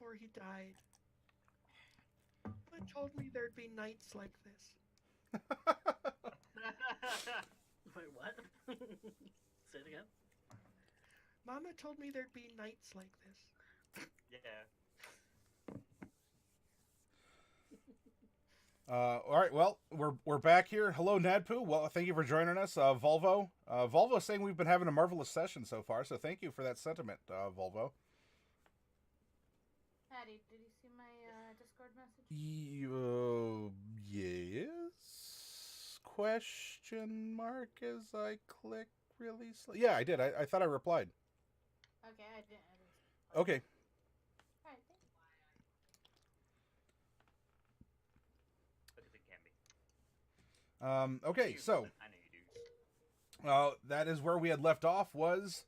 before he died. Mama told me there'd be nights like this. Wait, what? Say it again. Mama told me there'd be nights like this. Yeah. All right, well, we're back here. Hello, Nadpoo. Well, thank you for joining us, Volvo. Volvo saying we've been having a marvelous session so far, so thank you for that sentiment, Volvo. Patty, did you see my Discord message? Yes? Question mark as I click really slow. Yeah, I did. I thought I replied. Okay, I didn't. Okay. Alright, thanks. Because it can be. Okay, so I know you do. that is where we had left off. Was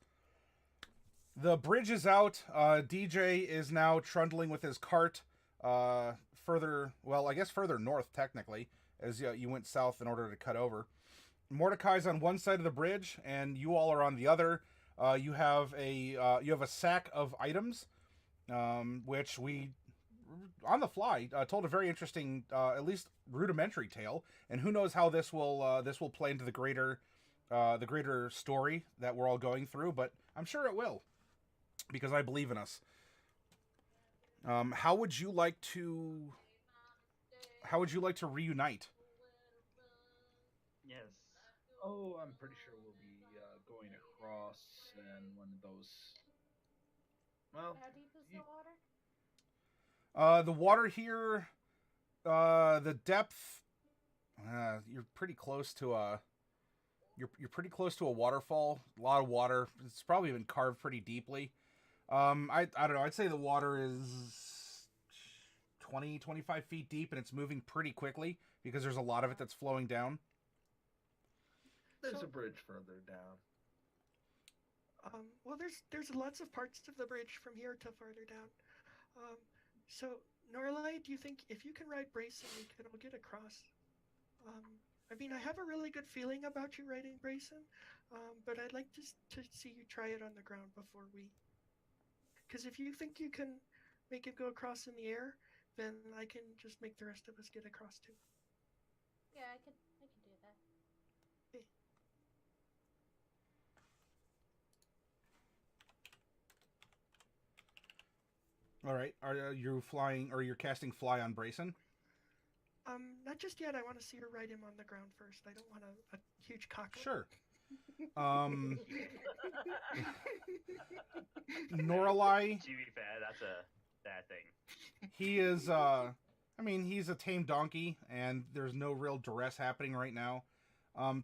the bridge is out. DJ is now trundling with his cart further, well, I guess further north, technically, as you went south in order to cut over. Mordecai's on one side of the bridge, and you all are on the other. You have a sack of items, which we, on the fly, told a very interesting, at least rudimentary tale, and who knows how this will play into the greater story that we're all going through, but I'm sure it will, because I believe in us. How would you like to reunite? Yes. Oh, I'm pretty sure we'll be going across in one of those. Well, How deep is the water? The water here, the depth, you're pretty close to a waterfall. A lot of water. It's probably been carved pretty deeply. I don't know. I'd say the water is 25 feet deep, and it's moving pretty quickly because there's a lot of it that's flowing down. there's a bridge further down. Well, there's lots of parts of the bridge from here to farther down. So, Norlai, do you think if you can ride Brayson, we can all get across? I mean, I have a really good feeling about you riding Brayson, but I'd like to see you try it on the ground before we... Because if you think you can make it go across in the air, then I can just make the rest of us get across too. Yeah, I could do that. Okay. All right. Are you flying, or you're casting fly on Brayson? Not just yet. I want to see her ride him on the ground first. I don't want a huge cock. Sure. Norlai, To be fair, that's a bad thing. he is, I mean, he's a tame donkey, and there's no real duress happening right now.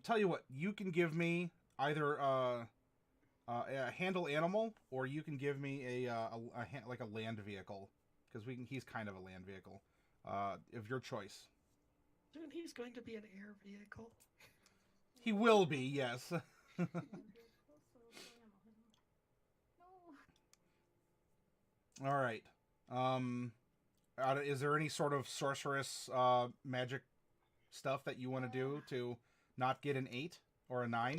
Tell you what, you can give me either a handle animal, or you can give me like a land vehicle, because he's kind of a land vehicle, of your choice. Soon he's going to be an air vehicle. He will be, yes. No. All right. Is there any sort of sorceress magic stuff that you want to do to not get an 8 or a 9?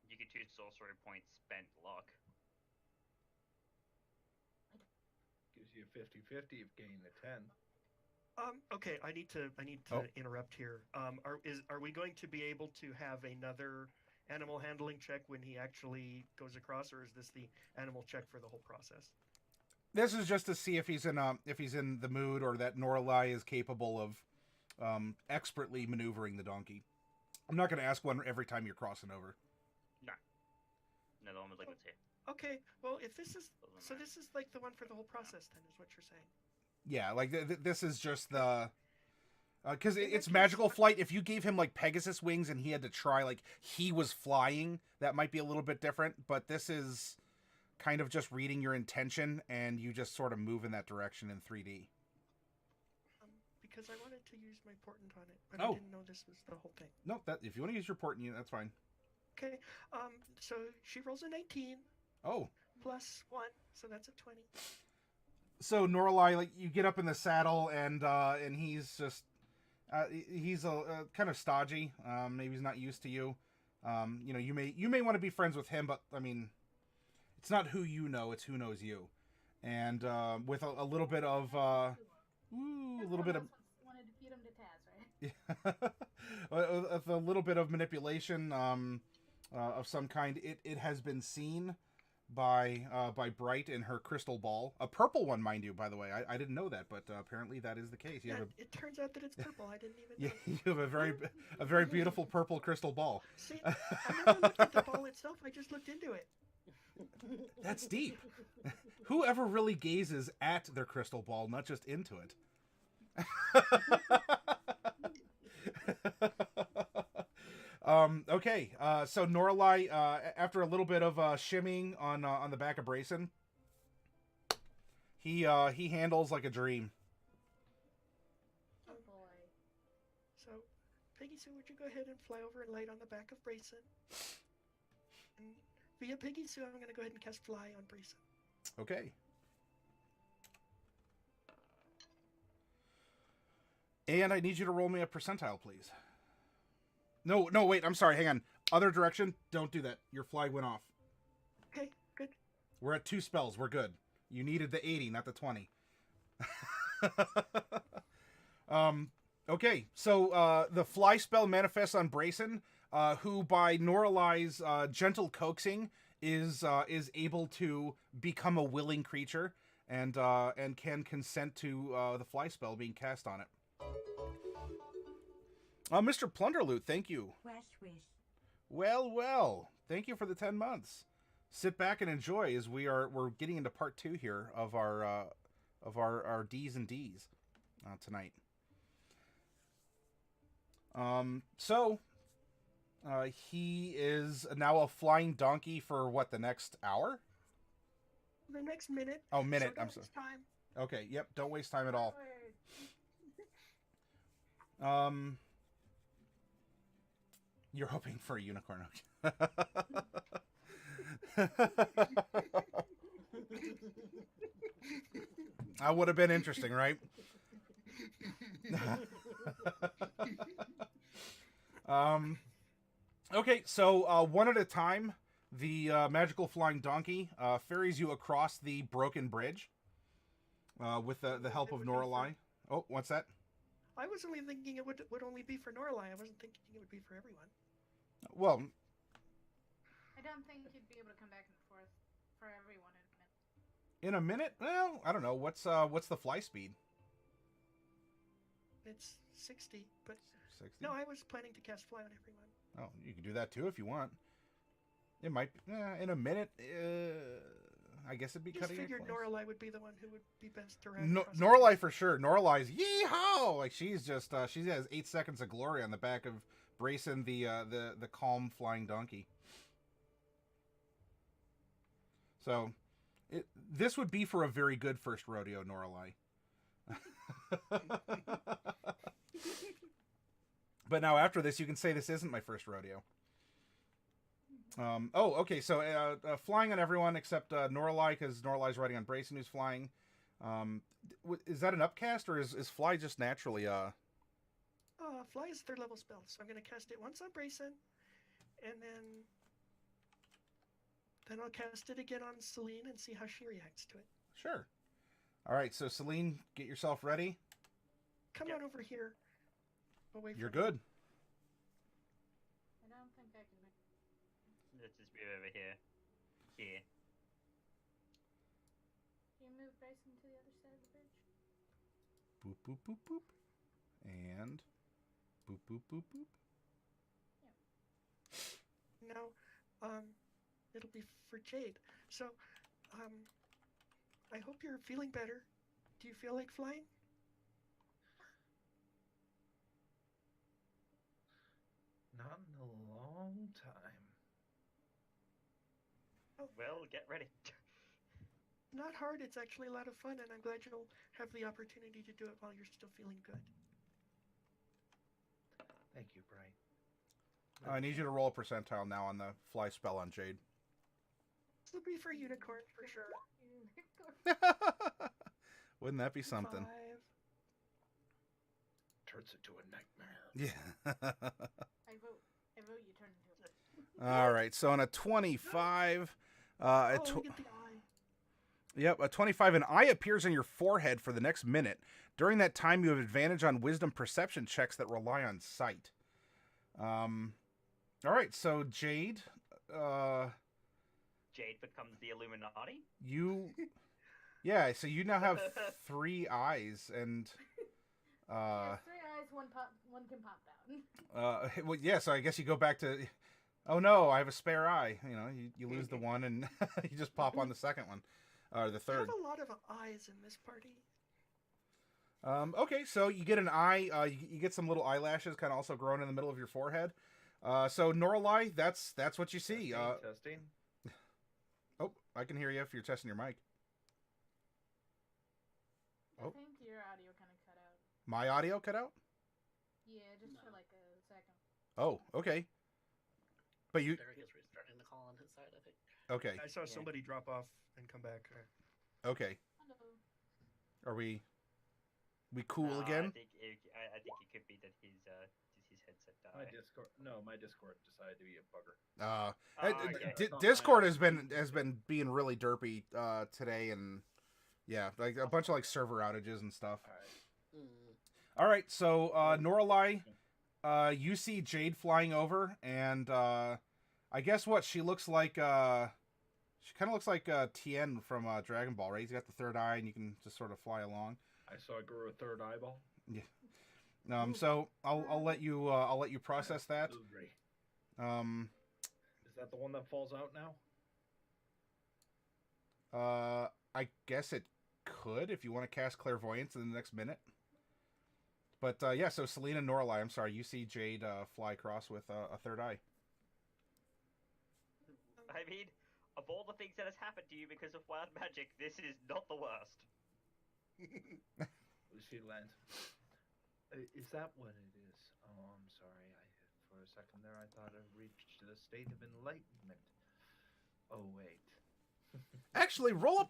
You get 2 sorcery points spent luck. Gives you a 50-50 if gaining a 10. Okay, I need to interrupt here. Are we going to be able to have another animal handling check when he actually goes across, or is this the animal check for the whole process? This is just to see if he's in the mood, or that Norlai is capable of expertly maneuvering the donkey. I'm not going to ask one every time you're crossing over. No. No, the one with liquids here. Okay, well, if this is... So this is like the one for the whole process, then, is what you're saying? Yeah, like this is just the... Because it's magical flight. If you gave him, like, Pegasus wings and he had to try, like, he was flying, that might be a little bit different. But this is kind of just reading your intention, and you just sort of move in that direction in 3D. Because I wanted to use my portent on it, but Oh. I didn't know this was the whole thing. No, if you want to use your portent unit, that's fine. Okay, so she rolls a 19 Oh. plus 1, so that's a 20. So Norlai, like, you get up in the saddle, and he's just he's a kind of stodgy. Maybe he's not used to you. You know, you may want to be friends with him, but I mean, It's not who you know; it's who knows you. And with a little bit of a little bit of wanted to feed him to Tazrae. with a little bit of manipulation of some kind, it has been seen by Bright in her crystal ball, a purple one, mind you. By the way, I didn't know that, but apparently that is the case. You have it turns out that it's purple. I didn't even know. you have a very beautiful purple crystal ball. See, I never looked at the ball itself. I just looked into it. That's deep. Whoever really gazes at their crystal ball, not just into it. Okay, so Norlai, after a little bit of shimmying on the back of Brayson, he handles like a dream. Oh boy. So, Piggy Sue, would you go ahead and fly over and light on the back of Brayson? And via Piggy Sue, I'm going to go ahead and cast Fly on Brayson. Okay. And I need you to roll me a percentile, please. No, wait, I'm sorry, hang on. Other direction, don't do that. Your fly went off. Okay, good. We're at 2 spells, we're good. You needed the 80, not the 20. Okay, so the fly spell manifests on Brayson, who by Noralai's gentle coaxing is able to become a willing creature and can consent to the fly spell being cast on it. Mr. Plunderloot, thank you. Well, thank you for the 10 months. Sit back and enjoy as we're getting into part 2 here of our D's and D's tonight. So he is now a flying donkey for what, the next hour? The next minute. Oh, minute. So I'm sorry. Time. Okay, yep. Don't waste time at all. You're hoping for a unicorn. That would have been interesting, right? Okay, so one at a time, the magical flying donkey ferries you across the broken bridge with the help of Noralai. Oh, what's that? I was only thinking it would only be for Norlai. I wasn't thinking it would be for everyone. Well, I don't think you'd be able to come back and forth for everyone in a minute. in a minute? Well, I don't know. What's the fly speed? It's 60, but 60? no, I was planning to cast Fly on everyone. Oh, you can do that too if you want. It might in a minute. I guess it'd be Just cutting it figured close. Norlai would be the one who would be best to ride. across the Norlai bridge. for sure. Norlai's yeehaw! Like she's just she has 8 seconds of glory on the back of Brayson, the calm flying donkey. So, this would be for a very good first rodeo, Norlai. But now after this, you can say this isn't my first rodeo. Oh, okay. So flying on everyone except Norlai, because Norlai's riding on Brayson, who's flying. Is that an upcast, or is Fly just naturally? Fly is 3rd level spell, so I'm going to cast it once on Brayson, and then I'll cast it again on Celine and see how she reacts to it. Sure. All right. So Celine, get yourself ready. Come Yep. on over here. Away You're from me. good. I don't think I can make Let's just move over here. Here. Can you move Bryson to the other side of the bridge? Boop boop boop boop, and boop boop boop boop. Now, it'll be for Jade. So, I hope you're feeling better. Do you feel like flying? Not in a long time. Well, get ready. Not hard. It's actually a lot of fun, and I'm glad you'll have the opportunity to do it while you're still feeling good. Thank you, Bright. I need you to roll a percentile now on the fly spell on Jade. This will be for unicorn for sure. Wouldn't that be something? 5. Turns into a nightmare. Yeah. I vote you turn into a All right. So on a 25, Oh, look at the eye. Yep, a 25. An eye appears on your forehead for the next minute. During that time, you have advantage on wisdom perception checks that rely on sight. All right, so Jade, Jade becomes the Illuminati. yeah, so you now have 3 eyes, and Yes, 3 eyes, one can pop out. well, yeah, so I guess you go back to, oh no, I have a spare eye. You know, you lose the one, and you just pop on the second one, or the We third. have a lot of eyes in this party. Okay, so you get an eye. You get some little eyelashes, kind of also growing in the middle of your forehead. So Norlai, that's what you see. Testing. Oh, I can hear you if you're testing your mic. I Oh. think your audio kind of cut out. My audio cut out? Yeah, just for like a second. Oh, okay. But you Derek is restarting the call on his side, I think. okay? I saw somebody drop off and come back. Okay. Hello. Are we cool No, again? I think it could be that his headset My died. Discord decided to be a bugger. Okay. Discord has been being really derpy today, and yeah, like a bunch of like server outages and stuff. All right, so Norlai, you see Jade flying over, and I guess what she looks like. She kind of looks like Tien from Dragon Ball, right? He's got the third eye, and you can just sort of fly along. I saw I grew a third eyeball. So I'll let you process that. Tazrae. Is that the one that falls out now? I guess it could if you want to cast clairvoyance in the next minute. But yeah, so Selena and Norlai, I'm sorry, you see Jade fly across with a third eye. I mean, of all the things that has happened to you because of wild magic, this is not the worst. She lands. Is that what it is? Oh, I'm sorry. For a second there, I thought I reached a state of enlightenment. Oh wait. Actually, roll a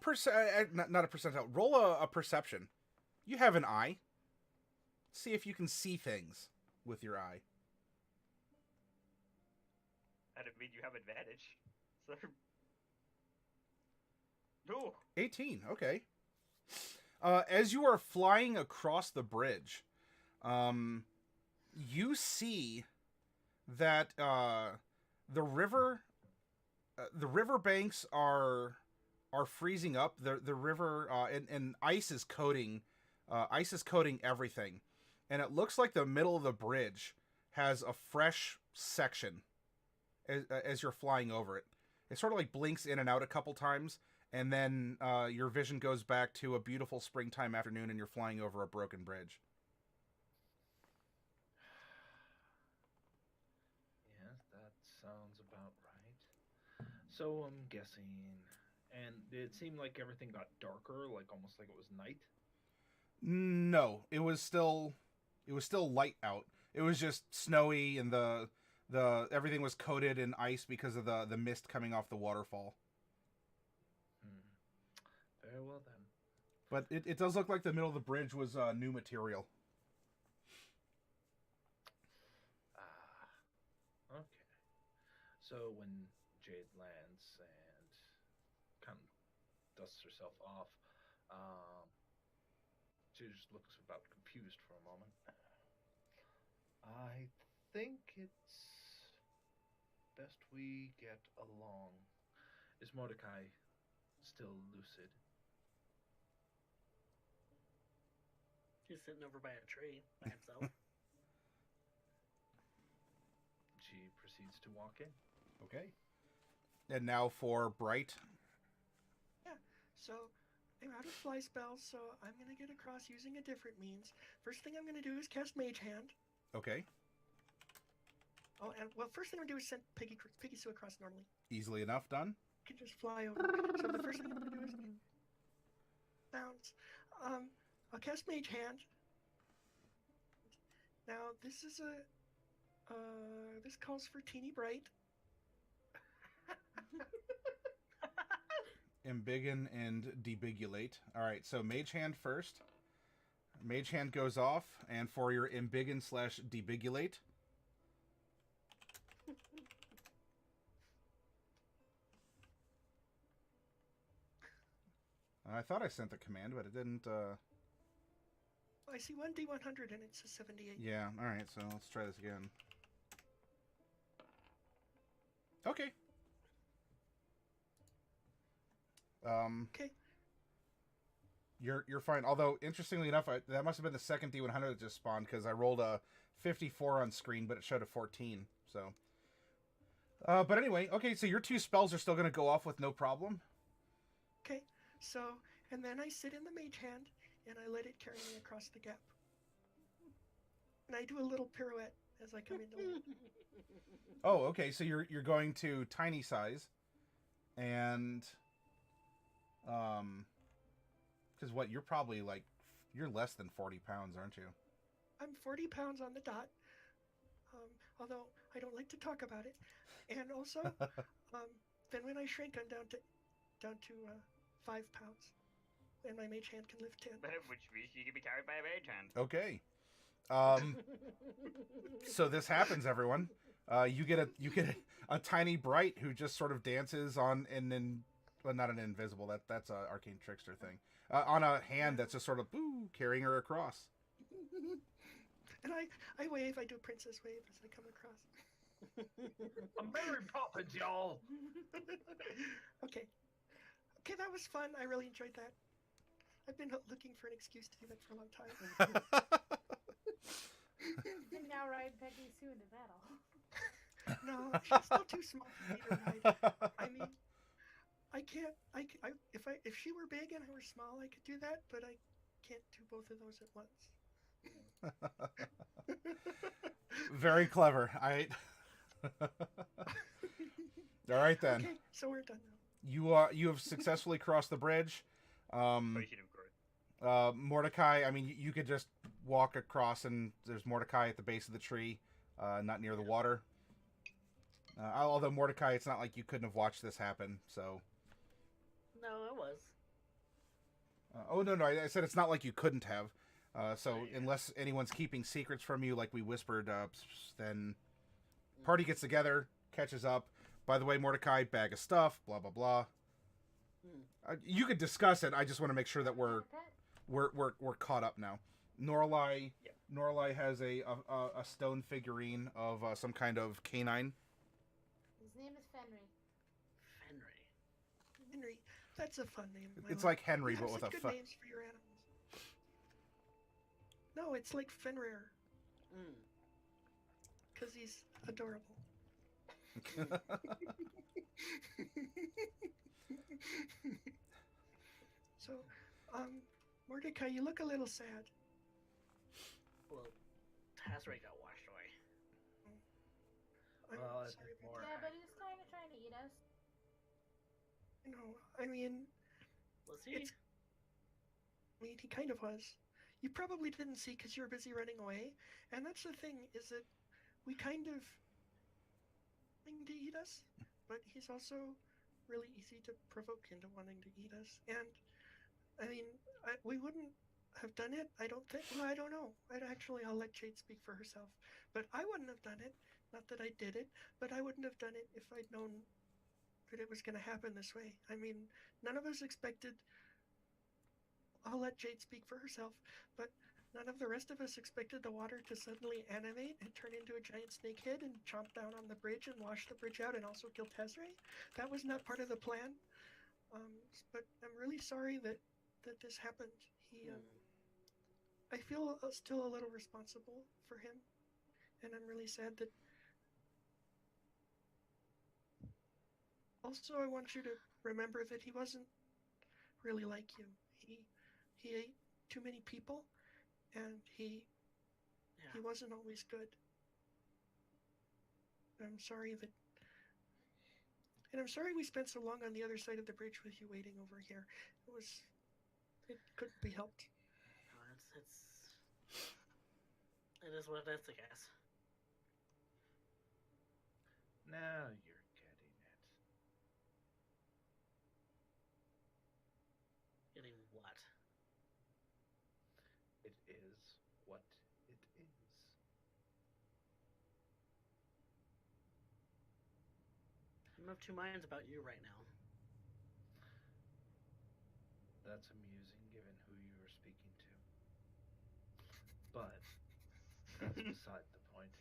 not a percentile. Roll a perception. You have an eye. See if you can see things with your eye. And I mean, you have advantage. So. No. 18. Okay. As you are flying across the bridge, you see that the river banks are freezing up. The river and ice is coating everything, and it looks like the middle of the bridge has a fresh section as you're flying over it. It sort of like blinks in and out a couple times. And then your vision goes back to a beautiful springtime afternoon, and you're flying over a broken bridge. Yes, that sounds about right. So I'm guessing, and it seemed like everything got darker, like almost like it was night. No, it was still light out. It was just snowy, and the everything was coated in ice because of the mist coming off the waterfall. Very well then. But it does look like the middle of the bridge was new material. Okay. So when Jade lands and kind of dusts herself off, she just looks about confused for a moment. I think it's best we get along. Is Mordecai still lucid? He's sitting over by a tree by himself. She proceeds to walk in. Okay. And now for Bright. Yeah, so I'm out of fly spells, so I'm gonna get across using a different means. First thing I'm gonna do is cast Mage Hand. Okay. Oh, and well, first thing I'm gonna do is send Piggy Sue across normally. Easily enough done. I can just fly over. So the first thing I'm gonna do is bounce. I'll cast Mage Hand. Now this is this calls for Teeny Bright. Embiggen and debigulate. All right, so Mage Hand first. Mage Hand goes off, and for your Embiggen / debigulate. I thought I sent the command, but it didn't. I see one D100 and it's a 78. Yeah. All right. So let's try this again. Okay. Okay. You're fine. Although interestingly enough, that must have been the second D100 that just spawned because I rolled a 54 on screen, but it showed a 14. So. But anyway, okay. So your 2 spells are still going to go off with no problem. Okay. So, and then I sit in the mage hand and I let it carry me across the gap. And I do a little pirouette as I come into it. Oh, okay. So you're going to tiny size, and because what you're probably like you're less than 40 pounds, aren't you? I'm 40 pounds on the dot. Although I don't like to talk about it. And also, then when I shrink, I'm down to 5 pounds, and my mage hand can lift 10. Which means you can be carried by a mage hand. Okay. So this happens, everyone. You get a tiny bright who just sort of dances on well, not an invisible. That's a arcane trickster thing. On a hand that's just sort of carrying her across. And I wave. I do a princess wave as I come across. I'm Mary Poppins, y'all. Okay, that was fun. I really enjoyed that. I've been looking for an excuse to do that for a long time. And now ride Peggy Sue into battle. No, she's still too small for me to ride. I mean, I can't. If she were big and I were small, I could do that, but I can't do both of those at once. Very clever. All right then. Okay, so we're done now. You have successfully crossed the bridge. Great. Mordecai, I mean, you could just walk across, and there's Mordecai at the base of the tree, not near the water. Although Mordecai, it's not like you couldn't have watched this happen. So. No, I was. No, I said it's not like you couldn't have. So Yeah. unless anyone's keeping secrets from you, like we whispered, then party gets together, catches up. By the way, Mordecai, bag of stuff, blah blah blah. You could discuss it. I just want to make sure that we're caught up now. Norlai has a stone figurine of some kind of canine. His name is Fenry. Henry, that's a fun name. It's like Henry, You have but with such a good names for your animals. No, it's like Fenrir, because he's adorable. So, Mordecai, you look a little sad. Well, Tazrae got washed away. I'm Well, I sorry think about more. Yeah, but he's kind of trying to eat us. that. No, I mean, Was he? he kind of was. You probably didn't see because you were busy running away. And that's the thing, is that we kind of wanting to eat us, but he's also really easy to provoke into wanting to eat us. And I mean, we wouldn't have done it. I don't think. Well, I don't know. I'll let Jade speak for herself. But I wouldn't have done it. Not that I did it, but I wouldn't have done it if I'd known that it was going to happen this way. I mean, none of us expected. I'll let Jade speak for herself, but none of the rest of us expected the water to suddenly animate and turn into a giant snakehead and chomp down on the bridge and wash the bridge out and also kill Tazrae. That was not part of the plan. But I'm really sorry that this happened. I feel still a little responsible for him, and I'm really sad that. Also, I want you to remember that he wasn't really like you. He ate too many people, and he wasn't always good. I'm sorry I'm sorry we spent so long on the other side of the bridge with you waiting over here. It couldn't be helped. No, it is what it is, I guess. Now you're getting it. Getting what? It is what it is. I'm of two minds about you right now. That's amusing given who you were speaking to. But that's beside the point.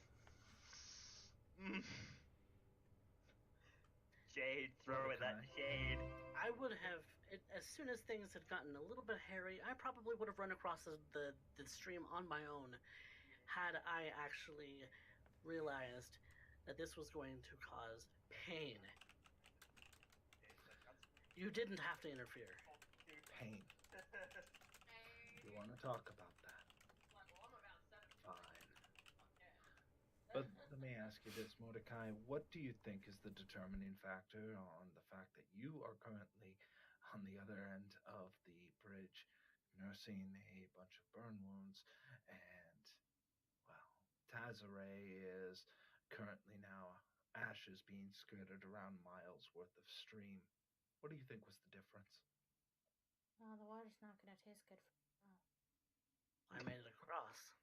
Jade, throw in that shade. I would have, as soon as things had gotten a little bit hairy, I probably would have run across the stream on my own had I actually realized that this was going to cause pain. You didn't have to interfere. Pain. You want to talk about that? Fine. But let me ask you this, Mordecai. What do you think is the determining factor on the fact that you are currently on the other end of the bridge, nursing a bunch of burn wounds, and, well, Tazrae is currently now ashes being skirted around miles worth of stream? What do you think was the difference? Oh, the water's not gonna taste good for I made it across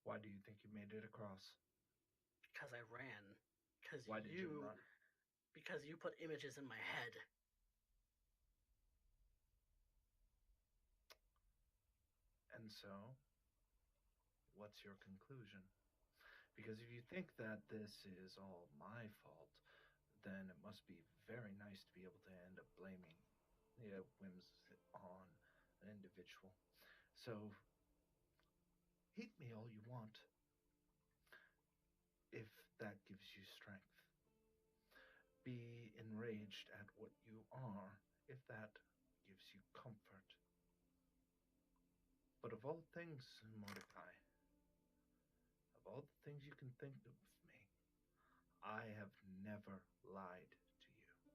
Why do you think you made it across? because I ran. Why did you run? Because you put images in my head. And so, what's your conclusion? Because if you think that this is all my fault, then it must be very nice to be able to end up blaming the whims on an individual. So, hate me all you want, if that gives you strength. Be enraged at what you are, if that gives you comfort. But of all things, Mordecai, of all the things you can think of me, I have never lied to you.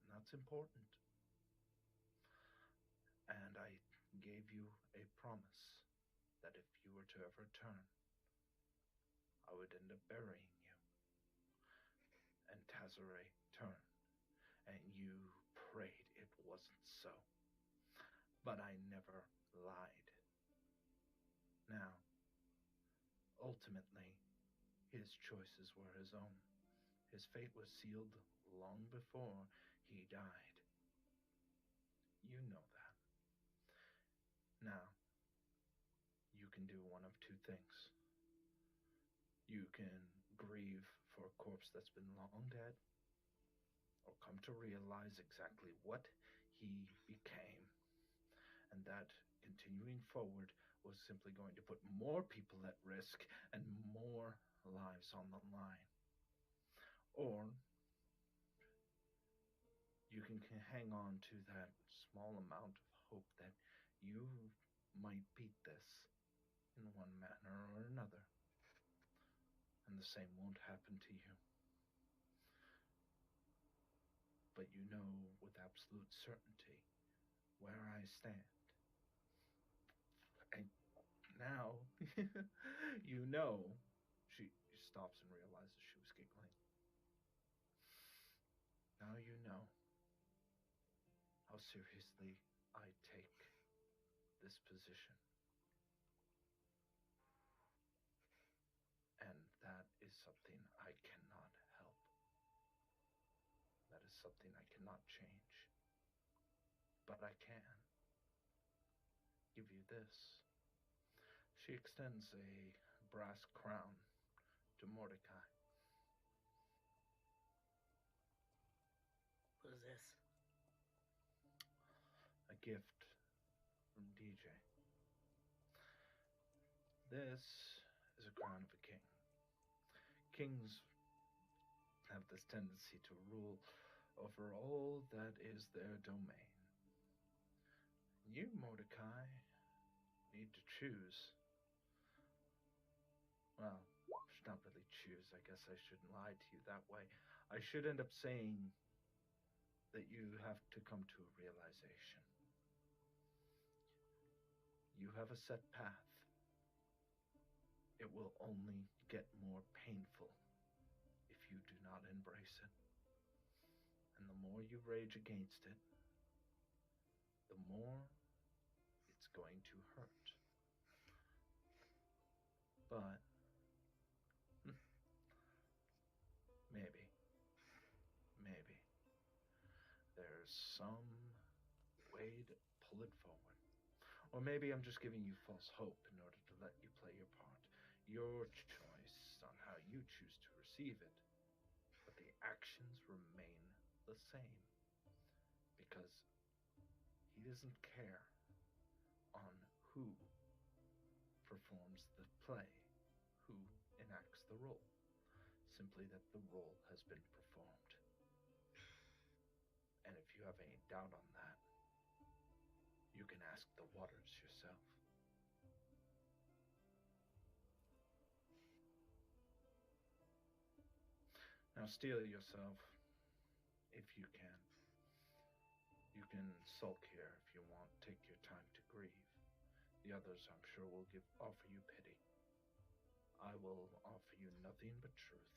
And that's important. And I gave you a promise that if you were to ever turn, I would end up burying you. And Tazrae turned, and you prayed it wasn't so. But I never lied. Now, ultimately, his choices were his own. His fate was sealed long before he died. You know that. Now, you can do one of two things. You can grieve for a corpse that's been long dead, or come to realize exactly what he became, and that continuing forward was simply going to put more people at risk and more lives on the line. Or you can hang on to that small amount of hope that you might beat this in one manner or another, and the same won't happen to you. But you know with absolute certainty where I stand. And now, you know, she stops and realizes she was giggling. Now you know how seriously I take this position. And that is something I cannot help. That is something I cannot change. But I can give you this. She extends a brass crown to Mordecai. What is this? A gift from DJ. This is a crown of a king. Kings have this tendency to rule over all that is their domain. You, Mordecai, need to choose. Well, should not really choose. I guess I shouldn't lie to you that way. I should end up saying that you have to come to a realization. You have a set path. It will only get more painful if you do not embrace it. And the more you rage against it, the more it's going to hurt. But maybe there's some Wade, pull it forward. Or maybe I'm just giving you false hope in order to let you play your part. Your choice on how you choose to receive it. But the actions remain the same. Because he doesn't care on who performs the play, who enacts the role. Simply that the role has been performed. And if you have any doubt on that, you can ask the waters yourself. Now steel yourself, if you can. You can sulk here if you want, take your time to grieve. The others, I'm sure, will offer you pity. I will offer you nothing but truth.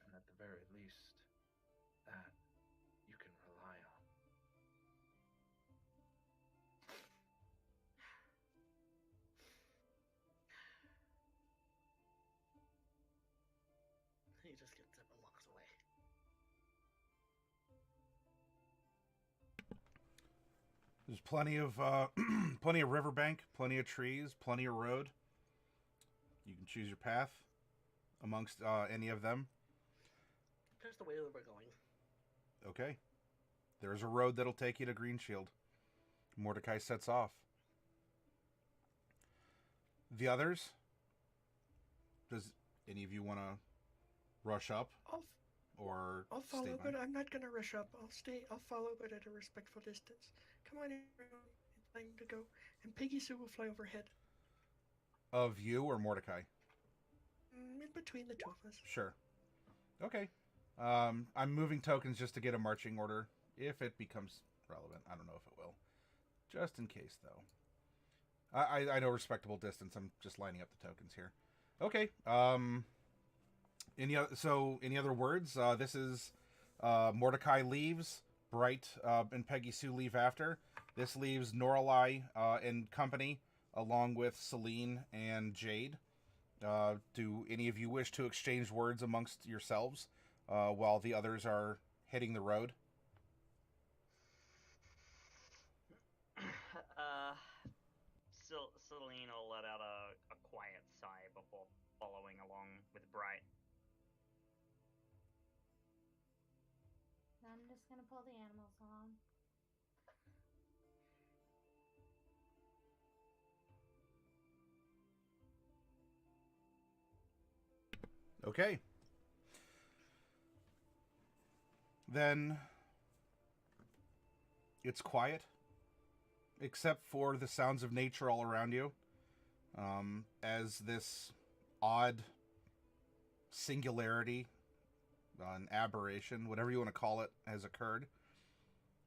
And at the very least, that you can rely on. He just gets up and walks away. There's plenty of plenty of riverbank, plenty of trees, plenty of road. You can choose your path amongst any of them. There's the way that we're going. Okay. There's a road that'll take you to Green Shield. Mordecai sets off. The others? Does any of you want to rush up? I'll stay follow, but behind? I'm not gonna rush up. I'll follow, but at a respectful distance. Come on, everyone. It's time to go. And Piggy Sue will fly overhead. Of you or Mordecai? In between the two of us. Sure. Okay. I'm moving tokens just to get a marching order, if it becomes relevant. I don't know if it will. Just in case, though. I know respectable distance. I'm just lining up the tokens here. Okay. Any other words? This is Mordecai leaves. Bright and Peggy Sue leave after. This leaves Norelai and company, along with Celine and Jade. Do any of you wish to exchange words amongst yourselves while the others are hitting the road? Celine will let out a quiet sigh before following along with Bright. I'm just gonna pull the animals along. Okay. Then it's quiet, except for the sounds of nature all around you. As this odd singularity, an aberration, whatever you want to call it, has occurred.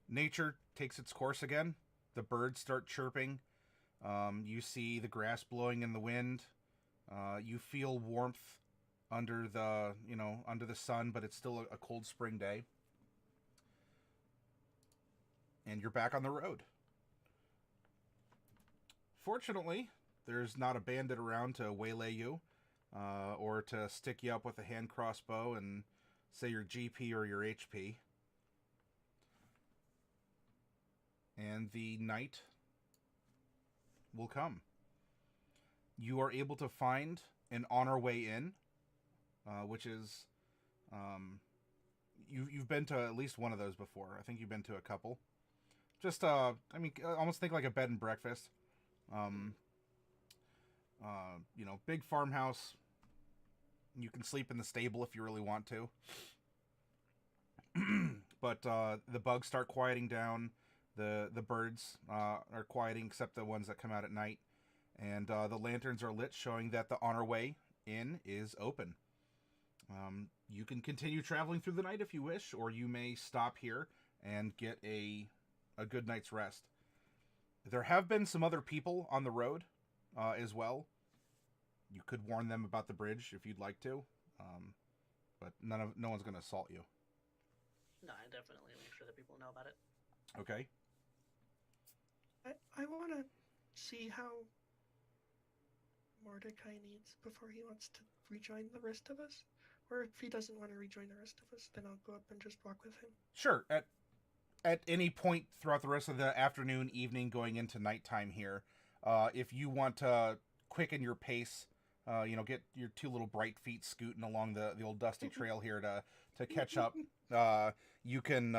Nature takes its course again. The birds start chirping. You see the grass blowing in the wind. You feel warmth under the sun, but it's still a cold spring day. And you're back on the road. Fortunately, there's not a bandit around to waylay you, or to stick you up with a hand crossbow and say your GP or your HP. And the night will come. You are able to find an honor way in, which is, you've been to at least one of those before. I think you've been to a couple. Just, almost think like a bed and breakfast. Big farmhouse. You can sleep in the stable if you really want to. But the bugs start quieting down. The birds are quieting, except the ones that come out at night. And the lanterns are lit, showing that the honor way in is open. You can continue traveling through the night if you wish, or you may stop here and get a good night's rest. There have been some other people on the road as well. You could warn them about the bridge if you'd like to, but no one's going to assault you. No, I definitely make sure that people know about it. Okay. I want to see how Mordecai needs before he wants to rejoin the rest of us. Or if he doesn't want to rejoin the rest of us, then I'll go up and just walk with him. Sure. at any point throughout the rest of the afternoon, evening, going into nighttime here, if you want to quicken your pace, get your two little bright feet scooting along the old dusty trail here to catch up, you can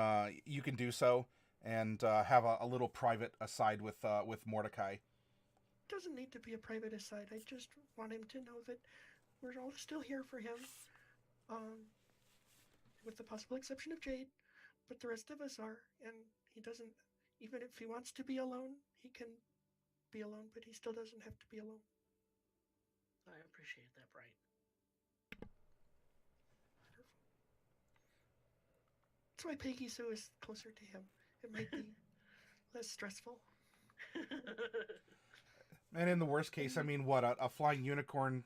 do so and have a little private aside with Mordecai. Doesn't need to be a private aside. I just want him to know that we're all still here for him, with the possible exception of Jade, but the rest of us are, and he doesn't, even if he wants to be alone, he can be alone, but he still doesn't have to be alone. I appreciate that, Bright. That's why Peggy Sue is closer to him. It might be less stressful. And in the worst case, I mean, what, a flying unicorn,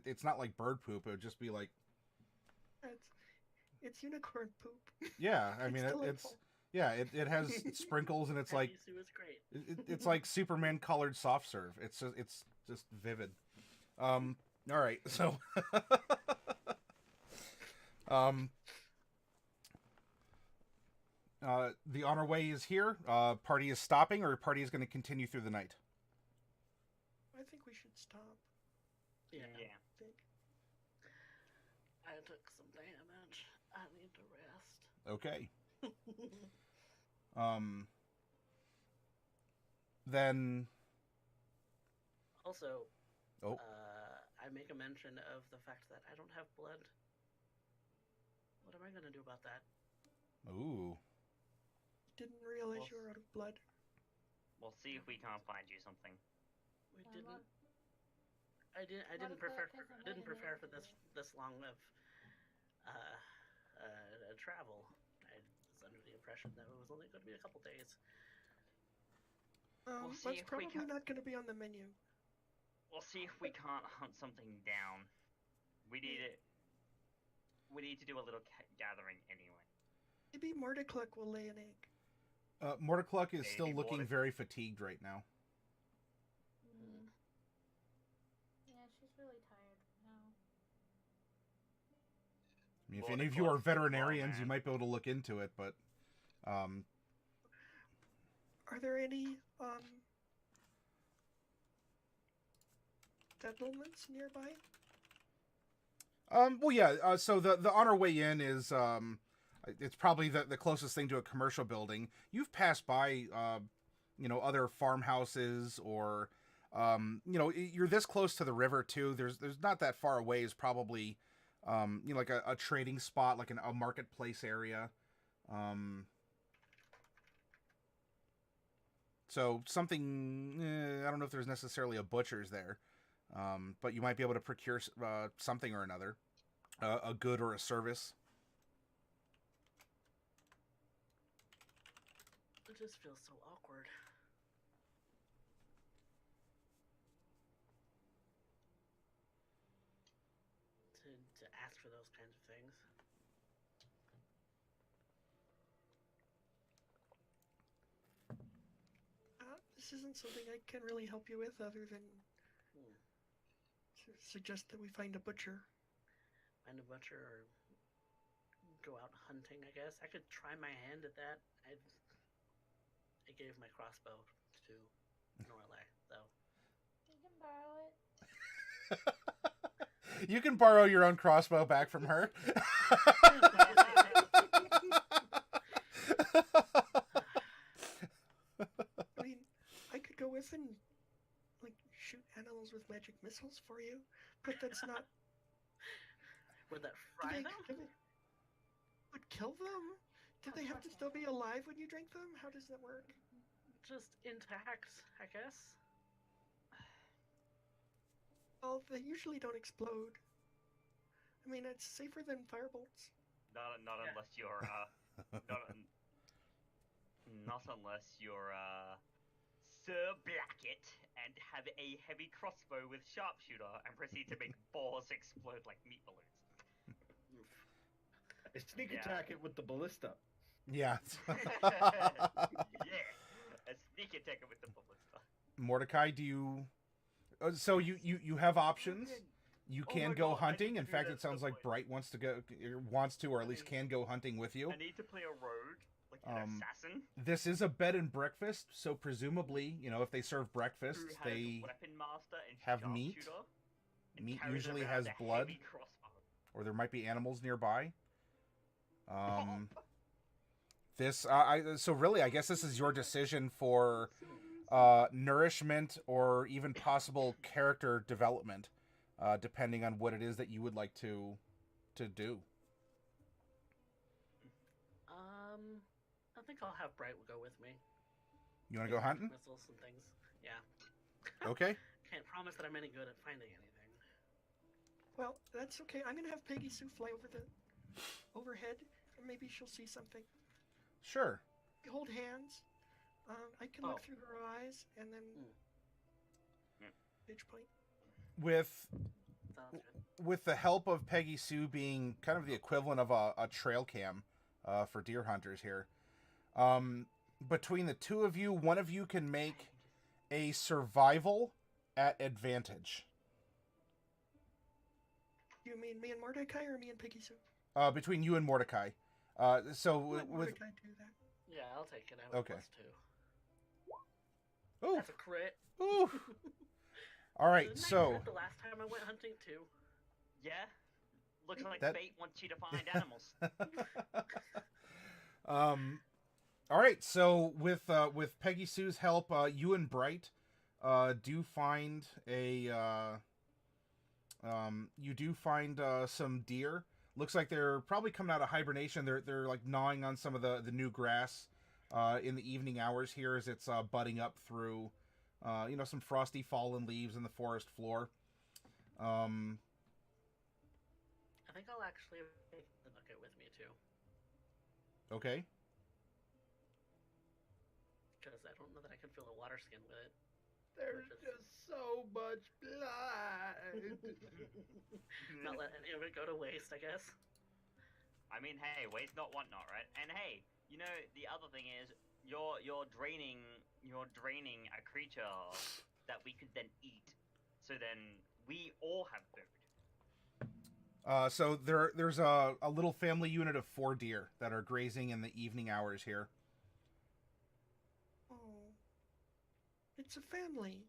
it's not like bird poop. It would just be like... It's unicorn poop. Yeah, I mean, delightful. it has sprinkles, and it's like... Peggy Sue is great. It's like Superman-colored soft serve. It's just vivid. All right, so... the on our way is here. Party is stopping, or party is going to continue through the night? I think we should stop. Yeah. I think. I took some damage. I need to rest. Okay. Then... Also, Oh. I make a mention of the fact that I don't have blood. What am I going to do about that? Ooh. Didn't realize you were out of blood. We'll see if we can't find you something. We didn't. I didn't prepare for this long of travel. I was under the impression that it was only going to be a couple days. We'll see That's if we probably can- not going to be on the menu. We'll see if we can't hunt something down. We need it. We need to do a little gathering anyway. Maybe Mordecluck will lay an egg. Mordecluck is Maybe still looking Mordecluck. very fatigued right now. Yeah, she's really tired now. I mean, if any of you are veterinarians, you might be able to look into it, but... Are there any settlements nearby? Well, yeah. So the on our way in is it's probably the closest thing to a commercial building. You've passed by other farmhouses, or you're this close to the river too. There's not that far away is probably like a trading spot, like a marketplace area. So something, I don't know if there's necessarily a butcher's there, but you might be able to procure something or another, a good or a service. It just feels so awkward. To ask for those kinds of things. This isn't something I can really help you with other than suggest that we find a butcher. Find a butcher or go out hunting, I guess. I could try my hand at that. I gave my crossbow to Norlai, though. You can borrow it. You can borrow your own crossbow back from her. I mean, I could go with and shoot animals with magic missiles for you, but that's not. Would that fry them? Would kill them? Do they have to still be alive when you drink them? How does that work? Just intact, I guess. Well, they usually don't explode. I mean, it's safer than firebolts. Not unless you're not unless you're Sir Blackett and have a heavy crossbow with sharpshooter and proceed to make balls explode like meat balloons. I sneak attack it with the ballista. Yeah. Yeah, a sneak attack with the ballista. Mordecai, do you... So you have options. You Oh can my go God, I hunting. need In to do fact, that it sounds at some like point. Bright wants to, or at least can go hunting with you. I need to play a rogue, like An assassin? This is a bed and breakfast, so presumably, you know, if they serve breakfast, Who has they weapon master and have meat. sharpshooter and Meat carries usually around has a blood, heavy crossbow. or there might be animals nearby. This, so really, I guess this is your decision for nourishment or even possible character development, depending on what it is that you would like to do. I think I'll have Bright go with me. You want to go hunting? Missiles and things. Yeah. Okay. Can't promise that I'm any good at finding anything. Well, that's okay. I'm gonna have Peggy Sue fly overhead, and maybe she'll see something. Sure. We hold hands. I can look through her eyes, and then pitch point. Sounds good. With the help of Peggy Sue being kind of the equivalent of a trail cam for deer hunters here, between the two of you, one of you can make a survival at advantage. You mean me and Mordecai, or me and Peggy Sue? Between you and Mordecai. So Let with Mordecai do that. Yeah, I'll take it. I have Okay. +2. ooh, That's a crit. ooh. All right, Didn't I so crit the last time I went hunting too? Yeah. Looks like That- fate wants you to find animals. all right, so with Peggy Sue's help, you and Bright do find some deer. Looks like they're probably coming out of hibernation. They're like gnawing on some of the new grass in the evening hours here as it's budding up through some frosty fallen leaves in the forest floor. I think I'll actually take the bucket with me too, Okay. because I don't know that I can fill a water skin with it. There's just so much blood. Not let any of it go to waste, I guess. I mean, hey, waste not, want not, right? And hey, you know, the other thing is, you're draining a creature that we could then eat. So then we all have food. So there's a little family unit of 4 deer that are grazing in the evening hours here. Oh, it's a family.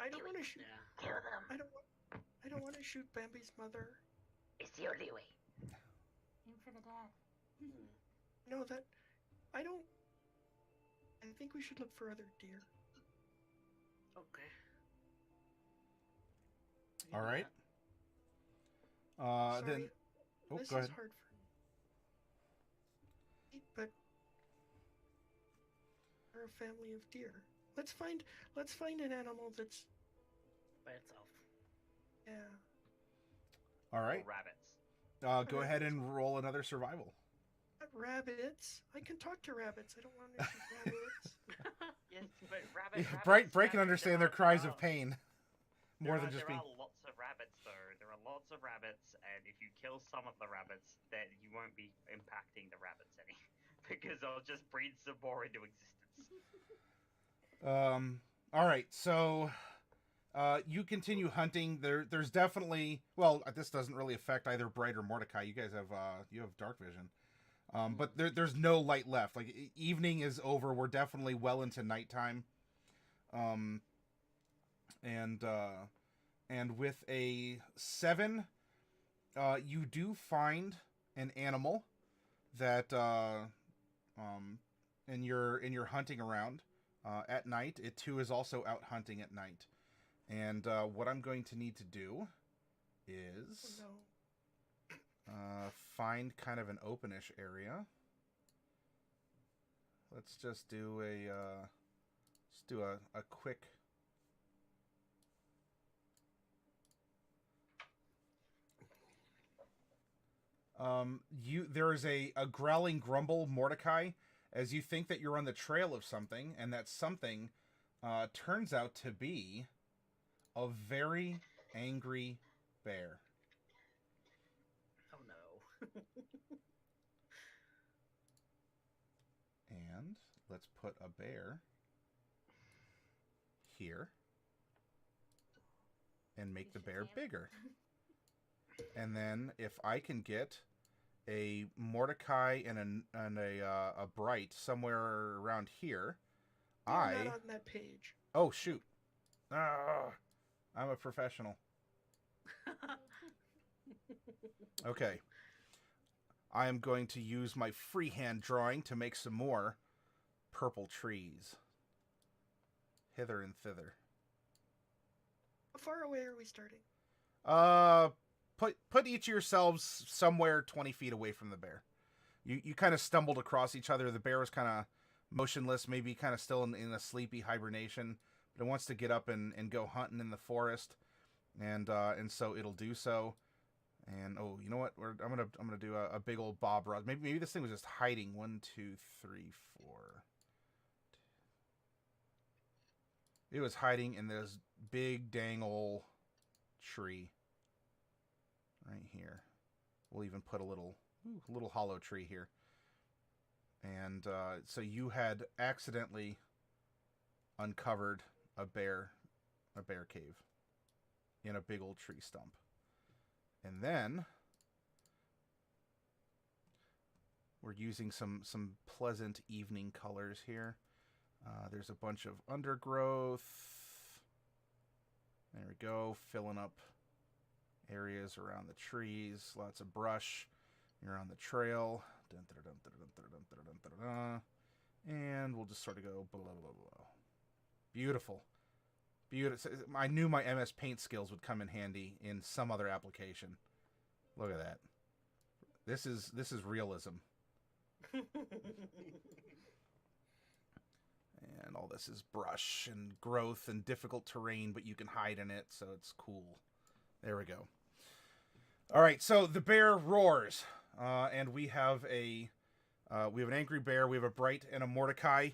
I don't want to shoot. Yeah. Kill them. I don't want to shoot Bambi's mother. It's the only way. Aim for the dad. No, that I don't. I think we should look for other deer. Okay. All right. Sorry, Then this go is ahead. hard for me. But we're a family of deer. Let's find an animal that's By itself. yeah. All right. Rabbits. Go ahead and roll another survival. Not rabbits. I can talk to rabbits. I don't want to shoot rabbits. Yes, but rabbits. Bright can understand their cries of pain more than just there being. are lots of rabbits, though. There are lots of rabbits, and if you kill some of the rabbits, then you won't be impacting the rabbits any, because I'll just breed some more into existence. All right, so you continue hunting. There's definitely this doesn't really affect either Bright or Mordecai. You guys have dark vision, but there's no light left. Like evening is over. We're definitely well into nighttime. And with a 7, you do find an animal that in your hunting around at night. It too is also out hunting at night. And what I'm going to need to do is find kind of an openish area. Let's just do a quick. There is a growling grumble, Mordecai, as you think that you're on the trail of something, and that something turns out to be a very angry bear. Oh no. And let's put a bear here and make the bear bigger. And then if I can get a Mordecai and a Bright somewhere around here. They're not on that page. Oh shoot! Ah, I'm a professional. Okay. I am going to use my freehand drawing to make some more purple trees. Hither and thither. How far away are we starting? Put each of yourselves somewhere 20 feet away from the bear. You kind of stumbled across each other. The bear was kind of motionless, maybe kind of still in a sleepy hibernation, but it wants to get up and go hunting in the forest, and so it'll do so. And oh, you know what? I'm gonna do a big old Bob Ross. Maybe this thing was just hiding. 1, 2, 3, 4. It was hiding in this big dang old tree right here. We'll even put a little hollow tree here. And so you had accidentally uncovered a bear cave in a big old tree stump. And then we're using some pleasant evening colors here. There's a bunch of undergrowth. There we go, filling up areas around the trees. Lots of brush. You're on the trail. And we'll just sort of go blah, blah, blah, blah. Beautiful. Beautiful. I knew my MS Paint skills would come in handy in some other application. Look at that. This is realism. And all this is brush and growth and difficult terrain, but you can hide in it, so it's cool. There we go. All right, so the bear roars, and we have an angry bear, we have a Bright and a Mordecai.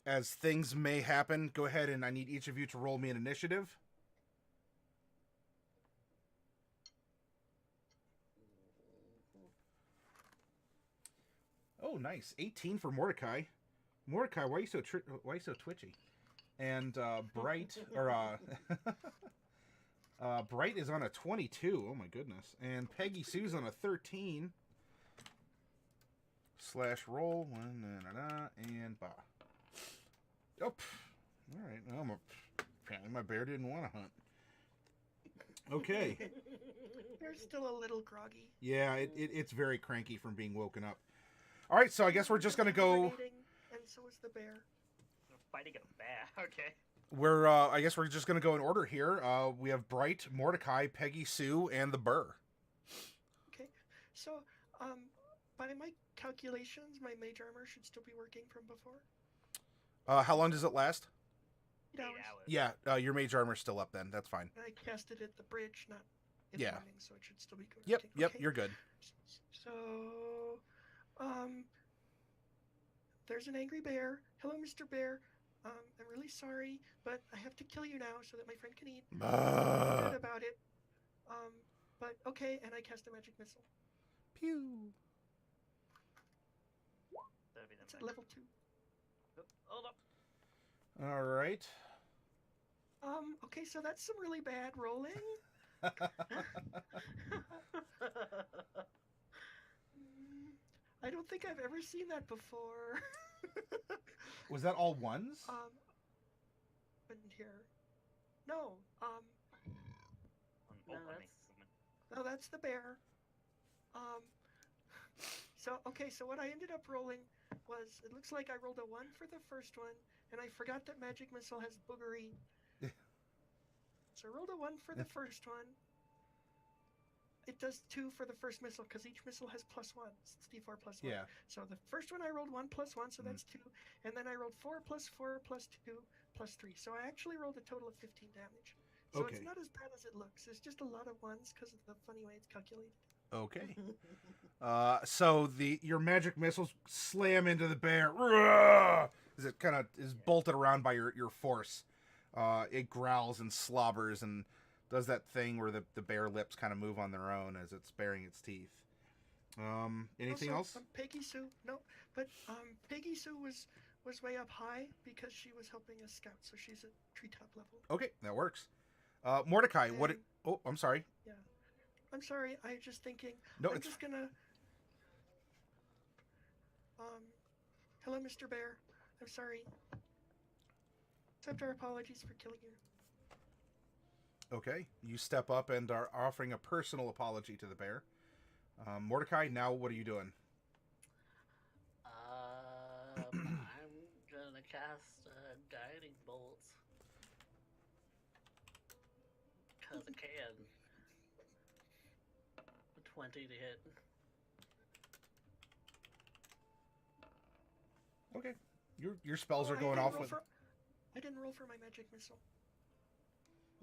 As things may happen, go ahead and I need each of you to roll me an initiative. Oh, nice. 18 for Mordecai. Mordecai, why are you so twitchy? And Bright Bright is on a 22. Oh my goodness. And Peggy Sue's on a 13. /roll 1 and bah. Oh, all right. Well, apparently my bear didn't want to hunt. Okay. They're still a little groggy. Yeah, it's very cranky from being woken up. All right, so I guess we're just gonna go. And so is the bear. Fighting a bear. Okay. I guess we're just gonna go in order here. We have Bright, Mordecai, Peggy Sue, and the Burr. Okay. So, by my calculations, my mage armor should still be working from before. How long does it last? 8 hours. Yeah, your mage armor's still up then. That's fine. And I cast it at the bridge, not in Yeah. the morning, so it should still be good. Yep, Okay. you're good. So, there's an angry bear. Hello, Mr. Bear. I'm really sorry, but I have to kill you now so that my friend can eat. I'm sad about it. But okay, and I cast a magic missile. Pew. That'll be the It's at next. level 2. Hold up. All right. Okay, so that's some really bad rolling. I don't think I've ever seen that before. Was that all ones? But here. No, No, no, that's the bear. So what I ended up rolling was, it looks like I rolled a 1 for the first one, and I forgot that Magic Missile has boogery. So I rolled a 1 for the first one. It does 2 for the first missile, because each missile has +1. It's D4 +1. Yeah. So the first one I rolled 1 +1, so that's 2. And then I rolled 4 + 4 + 2 + 3. So I actually rolled a total of 15 damage. So Okay. it's not as bad as it looks. It's just a lot of ones because of the funny way it's calculated. Okay. So your magic missiles slam into the bear. Roar! As it kind of is bolted around by your force. It growls and slobbers and does that thing where the bear lips kind of move on their own as it's baring its teeth. Anything else? Peggy Sue, no, but Peggy Sue was way up high because she was helping us scout, so she's at treetop level. Okay, that works. Mordecai, And- Oh, I'm sorry. Yeah. I'm sorry. I was just thinking. No, I'm it's just gonna. Hello, Mr. Bear. I'm sorry. Accept our apologies for killing you. okay. You step up and are offering a personal apology to the bear. Mordecai, now what are you doing? I'm gonna cast guiding bolt. Cause I can. 20 to hit. Okay. Your spells Oh, are I going didn't off roll with. I didn't roll for my magic missile.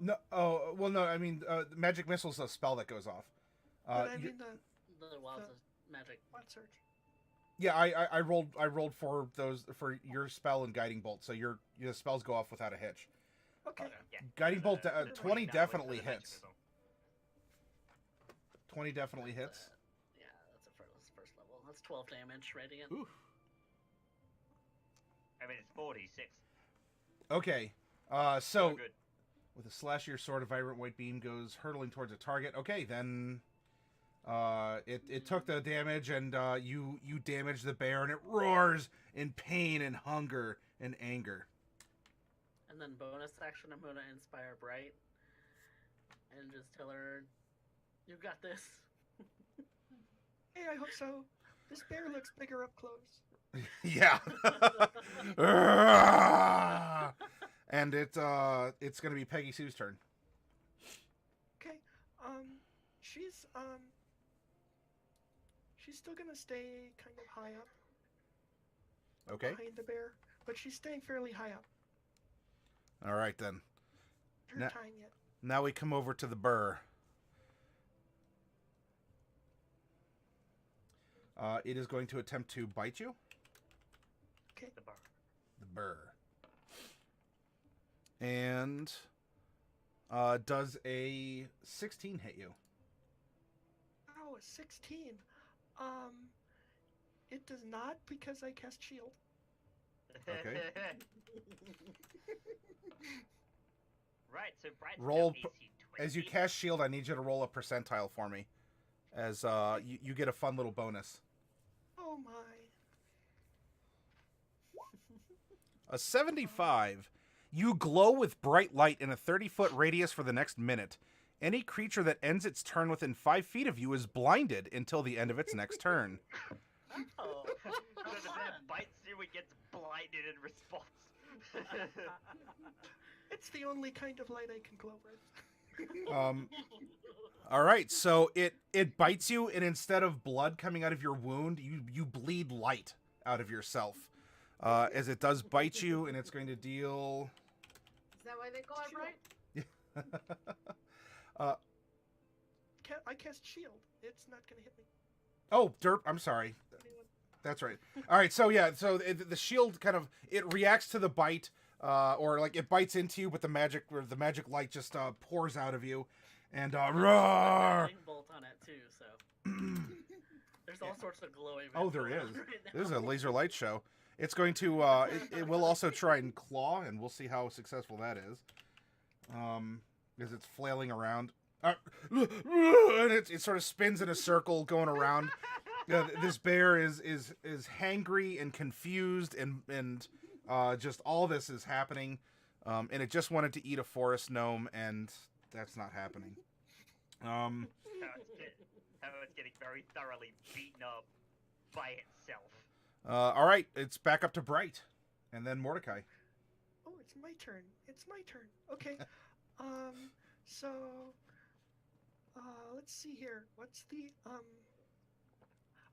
No. Oh well, no. I mean, magic missile's a spell that goes off. But I you- mean The wild magic. wild surge. Yeah, I rolled for those for your spell and guiding bolt, so your spells go off without a hitch. Okay. Yeah. Guiding bolt, The 20 29 definitely was for the magic hits. missile. 20 definitely That's, hits. Yeah, that's first level. That's 12 damage radiant. Ooh. I mean, it's 46. Okay. So So good. with a slash, your sword of vibrant white beam goes hurtling towards a target. Okay, then it took the damage, and you damage the bear, and it roars in pain and hunger and anger. And then bonus action, I'm gonna inspire Bright and just tell her, "You got this." Hey, I hope so. This bear looks bigger up close. Yeah. And it's gonna be Peggy Sue's turn. Okay. She's still gonna stay kind of high up Okay. behind the bear, but she's staying fairly high up. All right then. Her Now- time yet. Now we come over to the burr. It is going to attempt to bite you. Okay. The bar. The burr. And does a 16 hit you? Oh, a 16. It does not because I cast shield. Okay. Right, so Bright's Roll now AC 20. As you cast shield, I need you to roll a percentile for me. As you get a fun little bonus. Oh my. A 75. You glow with bright light in a 30-foot radius for the next minute. Any creature that ends its turn within 5 feet of you is blinded until the end of its next turn. Oh, So the bear bites you and gets blinded in response. It's the only kind of light I can glow with. All right, so it bites you, and instead of blood coming out of your wound, you bleed light out of yourself. As it does bite you, and it's going to deal... Is that why they call it bright? I cast shield. It's not gonna hit me. Oh, derp, I'm sorry. Anyone? That's right. All right, so yeah, so the shield kind of, it reacts to the bite, or like it bites into you, but the magic light just pours out of you, and roar! Guiding bolt on it too, so there's all sorts of glowing. Oh, there is. This is a laser light show. It's going to, it will also try and claw, and we'll see how successful that is. Because it's flailing around. And it sort of spins in a circle going around. This bear is hangry and confused, and just all this is happening. And it just wanted to eat a forest gnome, and that's not happening. How it's getting very thoroughly beaten up by itself. All right, it's back up to Bright, and then Mordecai. Oh, it's my turn. It's my turn. Okay. So, let's see here. What's the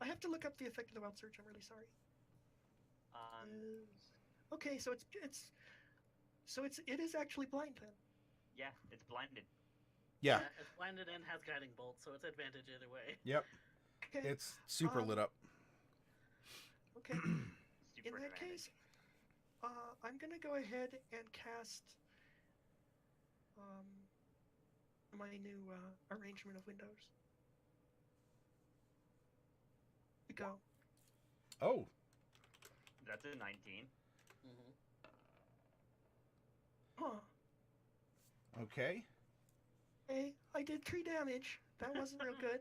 I have to look up the effect of the wild surge. I'm really sorry. Okay, so it is actually blind then. Yeah, it's blinded. Yeah, It's blinded and has guiding bolt, so it's advantage either way. yep, Okay. it's super lit up. Okay. Super In that advantage. case, I'm gonna go ahead and cast my new arrangement of windows. Go. Oh, That's a 19. Mm-hmm. Huh. okay. Hey, I did 3 damage. That wasn't real good.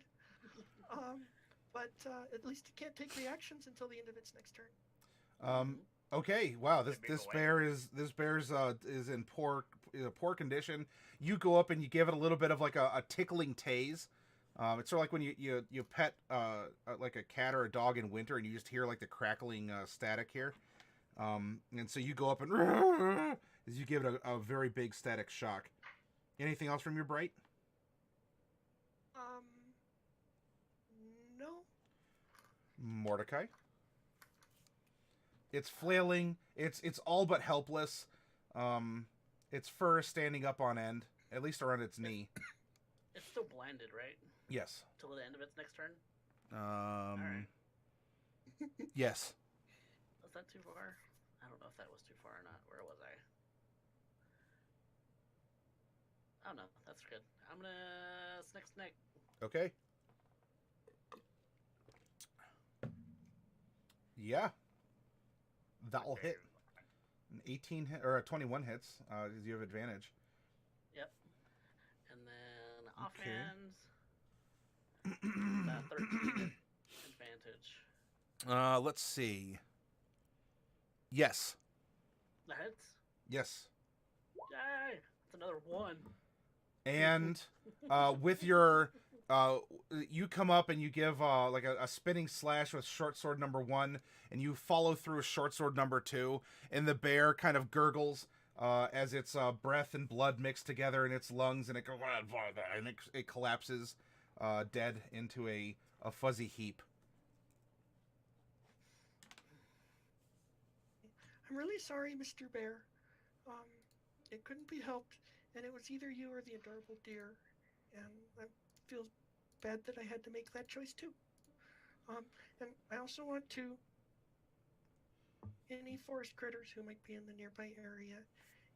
But at least it can't take reactions until the end of its next turn. Okay. Wow. This Big this away. bear is in poor condition. You go up and you give it a little bit of like a tickling tase. It's sort of like when you pet like a cat or a dog in winter, and you just hear like the crackling static here. And so you go up and as you give it a very big static shock. Anything else from your Bright? No. Mordecai. It's flailing. It's all but helpless. Its fur is standing up on end, at least around its knee. It's still blinded, right? Yes. Till the end of its next turn? Alright. Yes. Was that too far? I don't know if that was too far or not. Where was I? Oh no, that's good. I'm gonna snake. Okay. Yeah. That'll hit. An 18 hit, or a 21 hits, because you have advantage. Yep. And then Okay. offhand, 13 advantage. Let's see. Yes. That hits. Yes. Yay! That's another one. And with your you come up and you give like a spinning slash with short sword number 1, and you follow through short sword number 2, and the bear kind of gurgles as its breath and blood mix together in its lungs, and it goes and it collapses dead into a fuzzy heap. I'm really sorry, Mr. Bear. It couldn't be helped, and it was either you or the adorable deer, and I feel bad that I had to make that choice too. And I also want to any forest critters who might be in the nearby area,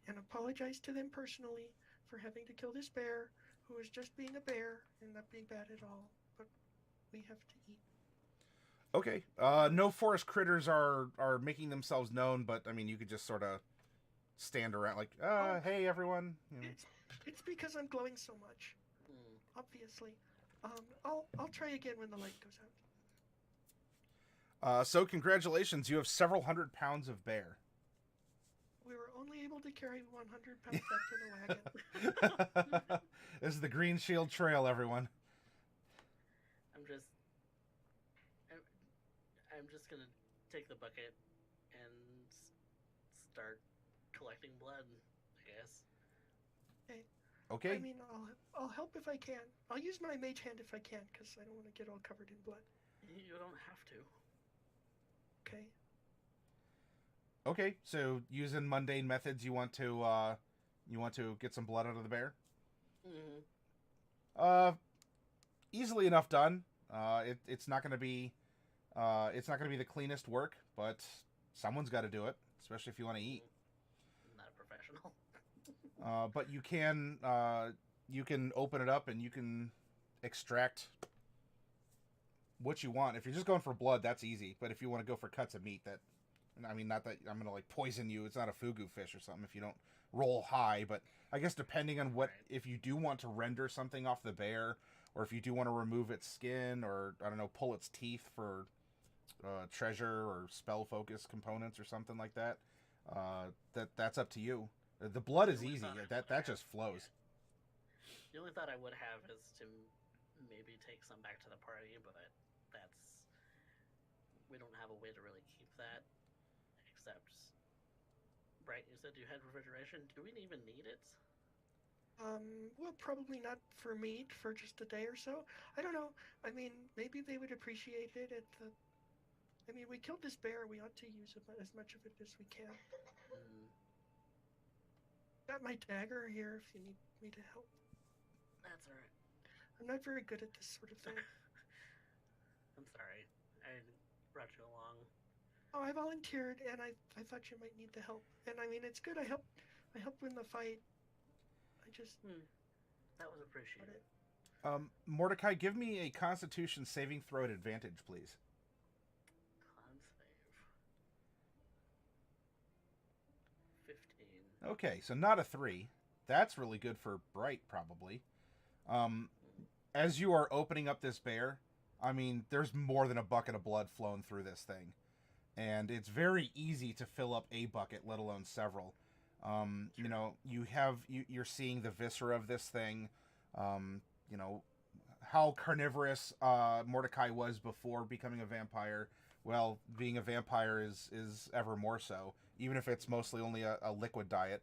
and apologize to them personally for having to kill this bear, who is just being a bear and not being bad at all. But we have to eat. Okay. No forest critters are making themselves known, but I mean, you could just sort of stand around like, hey everyone. You know. It's because I'm glowing so much, obviously. I'll try again when the light goes out. So congratulations, you have several hundred pounds of bear. We were only able to carry 100 pounds back to the wagon. This is the Green Shield Trail, everyone. I'm just gonna take the bucket and start collecting blood, I guess. Okay. I mean, I'll help if I can. I'll use my mage hand if I can, because I don't want to get all covered in blood. You don't have to. Okay. Okay, so using mundane methods, you want to get some blood out of the bear. Easily enough done. It's not gonna be the cleanest work, but someone's got to do it, especially if you want to eat. I'm not a professional. But you can open it up and you can extract what you want. If you're just going for blood, that's easy. But if you want to go for cuts of meat, not that I'm gonna like poison you. It's not a fugu fish or something if you don't roll high. But I guess depending on what, if you do want to render something off the bear, or if you do want to remove its skin, or I don't know, pull its teeth for treasure or spell focus components or something like that, that's up to you. The blood is easy. That just flows. The only thought I would have is to maybe take some back to the party, but we don't have a way to really keep that. Except, Bright, you said you had refrigeration. Do we even need it? Well, probably not for meat for just a day or so. I don't know. I mean, maybe they would appreciate it at the... I mean, we killed this bear. We ought to use as much of it as we can. Got my dagger here if you need me to help. That's alright. I'm not very good at this sort of thing. I'm sorry. I brought you along. Oh, I volunteered, and I thought you might need the help. And I mean, it's good. I helped win the fight. I just... That was appreciated. Mordecai, give me a Constitution saving throw at advantage, please. Con save. 15. Okay, so not a 3. That's really good for Bright, probably. as you are opening up this bear, I mean, there's more than a bucket of blood flowing through this thing. And it's very easy to fill up a bucket, let alone several. You know, you're seeing the viscera of this thing. You know, how carnivorous Mordecai was before becoming a vampire. Well, being a vampire is ever more so, even if it's mostly only a liquid diet.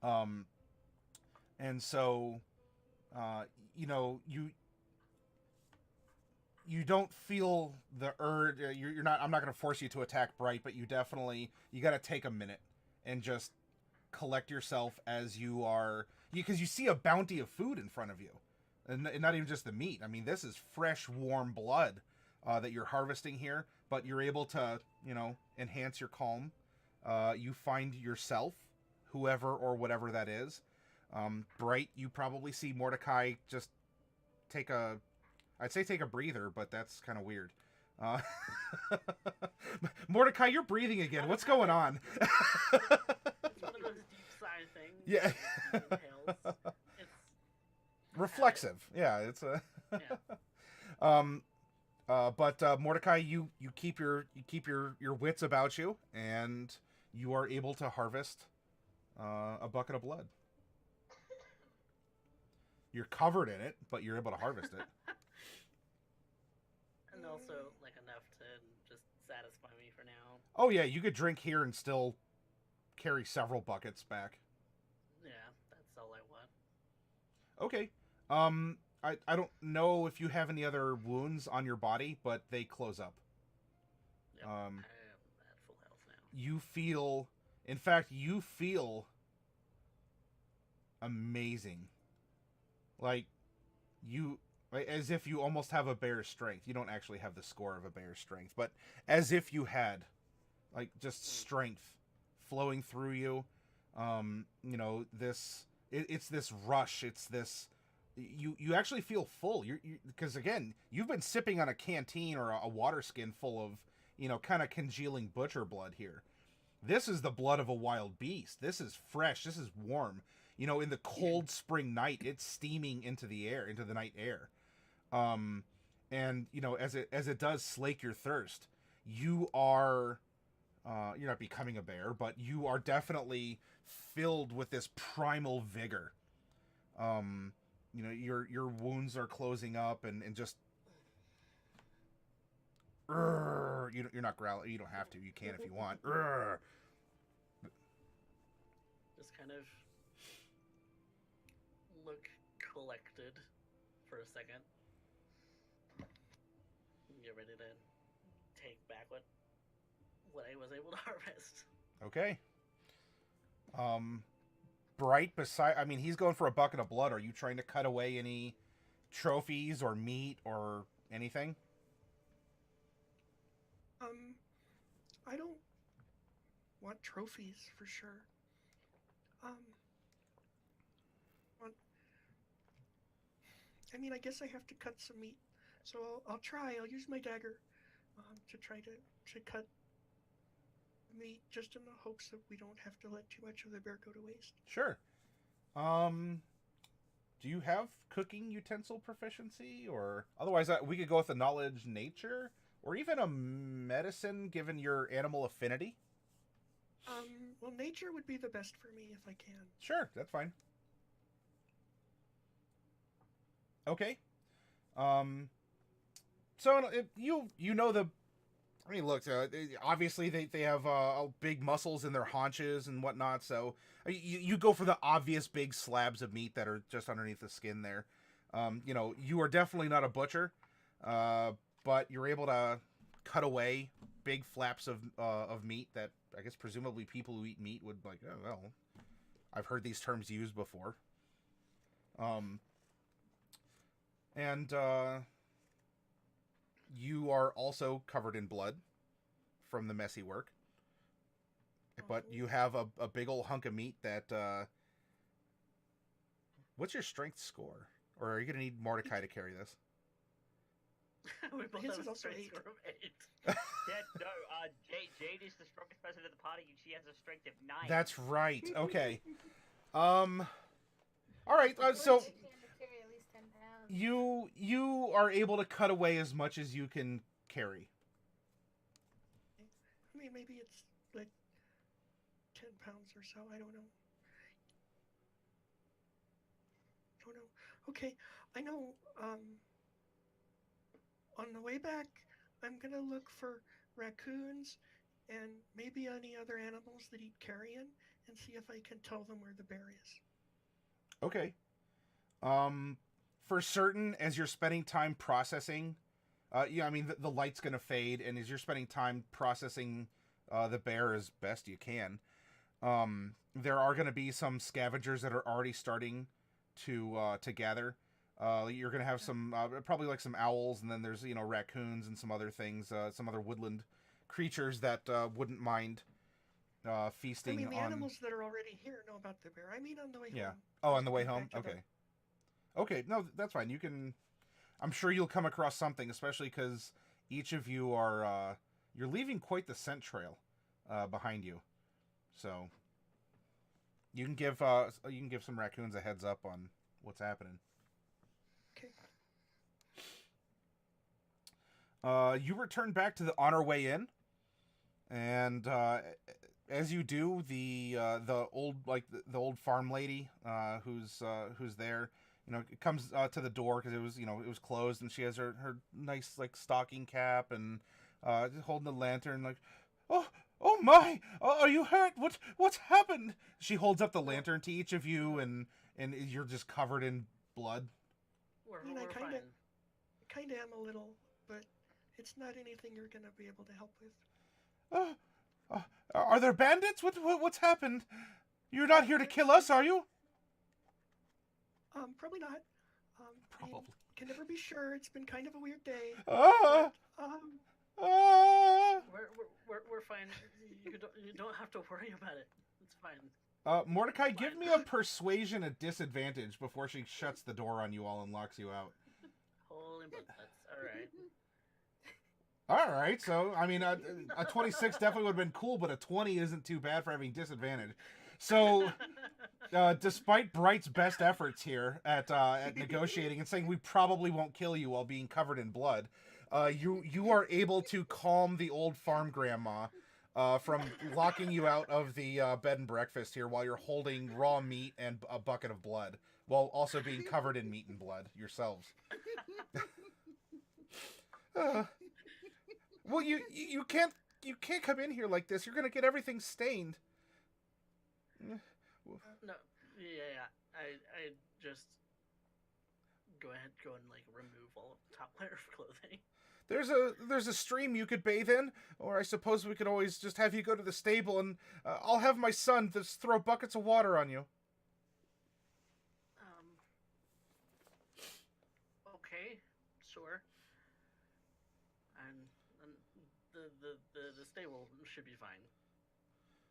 And so, you know, you don't feel the urge. You're not. I'm not going to force you to attack Bright, but you got to take a minute and just collect yourself as you are, because you see a bounty of food in front of you, and not even just the meat. I mean, this is fresh, warm blood that you're harvesting here. But you're able to, you know, enhance your calm. You find yourself, whoever or whatever that is. Bright, you probably see Mordecai just take a breather, but that's kind of weird. Mordecai, you're breathing again. What's going on? It's one of those deep sigh things. Yeah. It's Reflexive. Yeah, it's a. Yeah. But Mordecai, you keep your wits about you, and you are able to harvest a bucket of blood. You're covered in it, but you're able to harvest it. And also, like, enough to just satisfy me for now. Oh yeah, you could drink here and still carry several buckets back. Yeah, that's all I want. Okay. I don't know if you have any other wounds on your body, but they close up. Yep, I am at full health now. You feel amazing. Like, as if you almost have a bear's strength. You don't actually have the score of a bear's strength, but as if you had, like, just strength flowing through you. You know, it's this rush. It's this. You actually feel full. Because again, you've been sipping on a canteen or a water skin full of, you know, kind of congealing butcher blood here. This is the blood of a wild beast. This is fresh. This is warm. You know, in the cold spring night, it's steaming into the air, into the night air. And you know, as it does slake your thirst, you're not becoming a bear, but you are definitely filled with this primal vigor. You know, your wounds are closing up, and just you're not growling. You don't have to. You can if you want. Just kind of look collected for a second. Get ready to take back what I was able to harvest. Okay. Bright, he's going for a bucket of blood. Are you trying to cut away any trophies or meat or anything? I don't want trophies for sure. I mean, I guess I have to cut some meat, so I'll try. I'll use my dagger to try to cut meat, just in the hopes that we don't have to let too much of the bear go to waste. Sure. Do you have cooking utensil proficiency, or otherwise we could go with a knowledge nature, or even a medicine, given your animal affinity? Well, nature would be the best for me if I can. Sure, that's fine. Okay. So you know the. I mean, look. Obviously, they have big muscles in their haunches and whatnot. So you go for the obvious big slabs of meat that are just underneath the skin there. You know, you are definitely not a butcher, but you're able to cut away big flaps of meat that I guess presumably people who eat meat would like. Oh well, I've heard these terms used before. And you are also covered in blood from the messy work. But you have a big old hunk of meat that... What's your strength score? Or are you going to need Mordecai to carry this? We both His have is a also strength 8. score of 8. Yeah, no, Jade is the strongest person in the party, and she has a strength of 9. That's right. Okay. All right. So... She can carry at least 10 pounds. You are able to cut away as much as you can carry. I mean, maybe it's like 10 pounds or so. I don't know. Don't know. Okay, I know. On the way back, I'm gonna look for raccoons and maybe any other animals that eat carrion and see if I can tell them where the bear is. Okay. For certain, as you're spending time processing, yeah, I mean the light's gonna fade, and as you're spending time processing the bear as best you can, there are gonna be some scavengers that are already starting to gather. You're gonna have some probably like some owls, and then there's raccoons and some other things, some other woodland creatures that wouldn't mind feasting. I mean, the on... animals that are already here know about the bear. I mean, on the way Yeah. home. Oh, on the way Back home. to the- Okay. Okay. No, that's fine. You can. I'm sure you'll come across something, especially because each of you are you're leaving quite the scent trail behind you, so you can give some raccoons a heads up on what's happening. Okay. You return back to the Honor Way Inn, and as you do, the old farm lady who's there, comes to the door because it was closed, and she has her nice like stocking cap and holding the lantern like, oh my, are you hurt? What's happened? She holds up the lantern to each of you, and you're just covered in blood. We're, I mean, we're fine. I kind of am a little, but it's not anything you're gonna be able to help with. Are there bandits? What's happened? You're not here to kill us, are you? Probably not. I mean, can never be sure. It's been kind of a weird day. Ah! But, Ah! We're fine. You don't have to worry about it. It's fine. Mordecai, give me a persuasion at disadvantage before she shuts the door on you all and locks you out. Holy but that's all right. All right, so I mean, a 26 definitely would have been cool, but a 20 isn't too bad for having disadvantage. So, despite Bright's best efforts here at negotiating and saying we probably won't kill you while being covered in blood, you are able to calm the old farm grandma from locking you out of the bed and breakfast here while you're holding raw meat and a bucket of blood, while also being covered in meat and blood yourselves. Well, you can't come in here like this. You're gonna get everything stained. No, yeah. I just go ahead, and like remove all of the top layer of clothing. There's a stream you could bathe in, or I suppose we could always just have you go to the stable, and I'll have my son just throw buckets of water on you. Okay, sure. And the stable should be fine.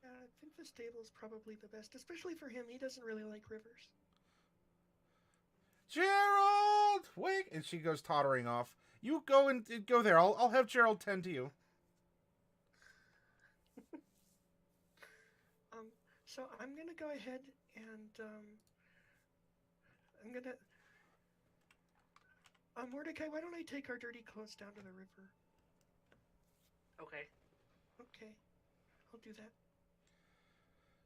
I think the stable's probably the best, especially for him. He doesn't really like rivers. Gerald, wait! And she goes tottering off. You go and go there. I'll have Gerald tend to you. So I'm gonna go ahead and I'm gonna. Mordecai, why don't I take our dirty clothes down to the river? Okay. Okay, I'll do that.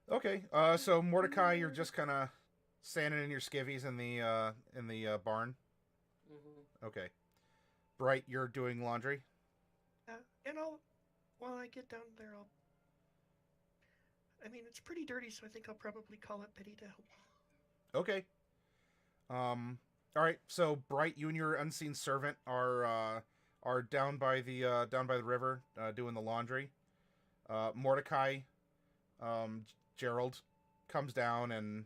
Okay. So Mordecai, you're just kind of standing in your skivvies in the barn. Mm-hmm. Okay. Bright, you're doing laundry. And while I get down there, I mean, it's pretty dirty, so I think I'll probably call up Betty to help. Okay. All right. So Bright, you and your unseen servant are down by the river doing the laundry. Mordecai, Gerald comes down and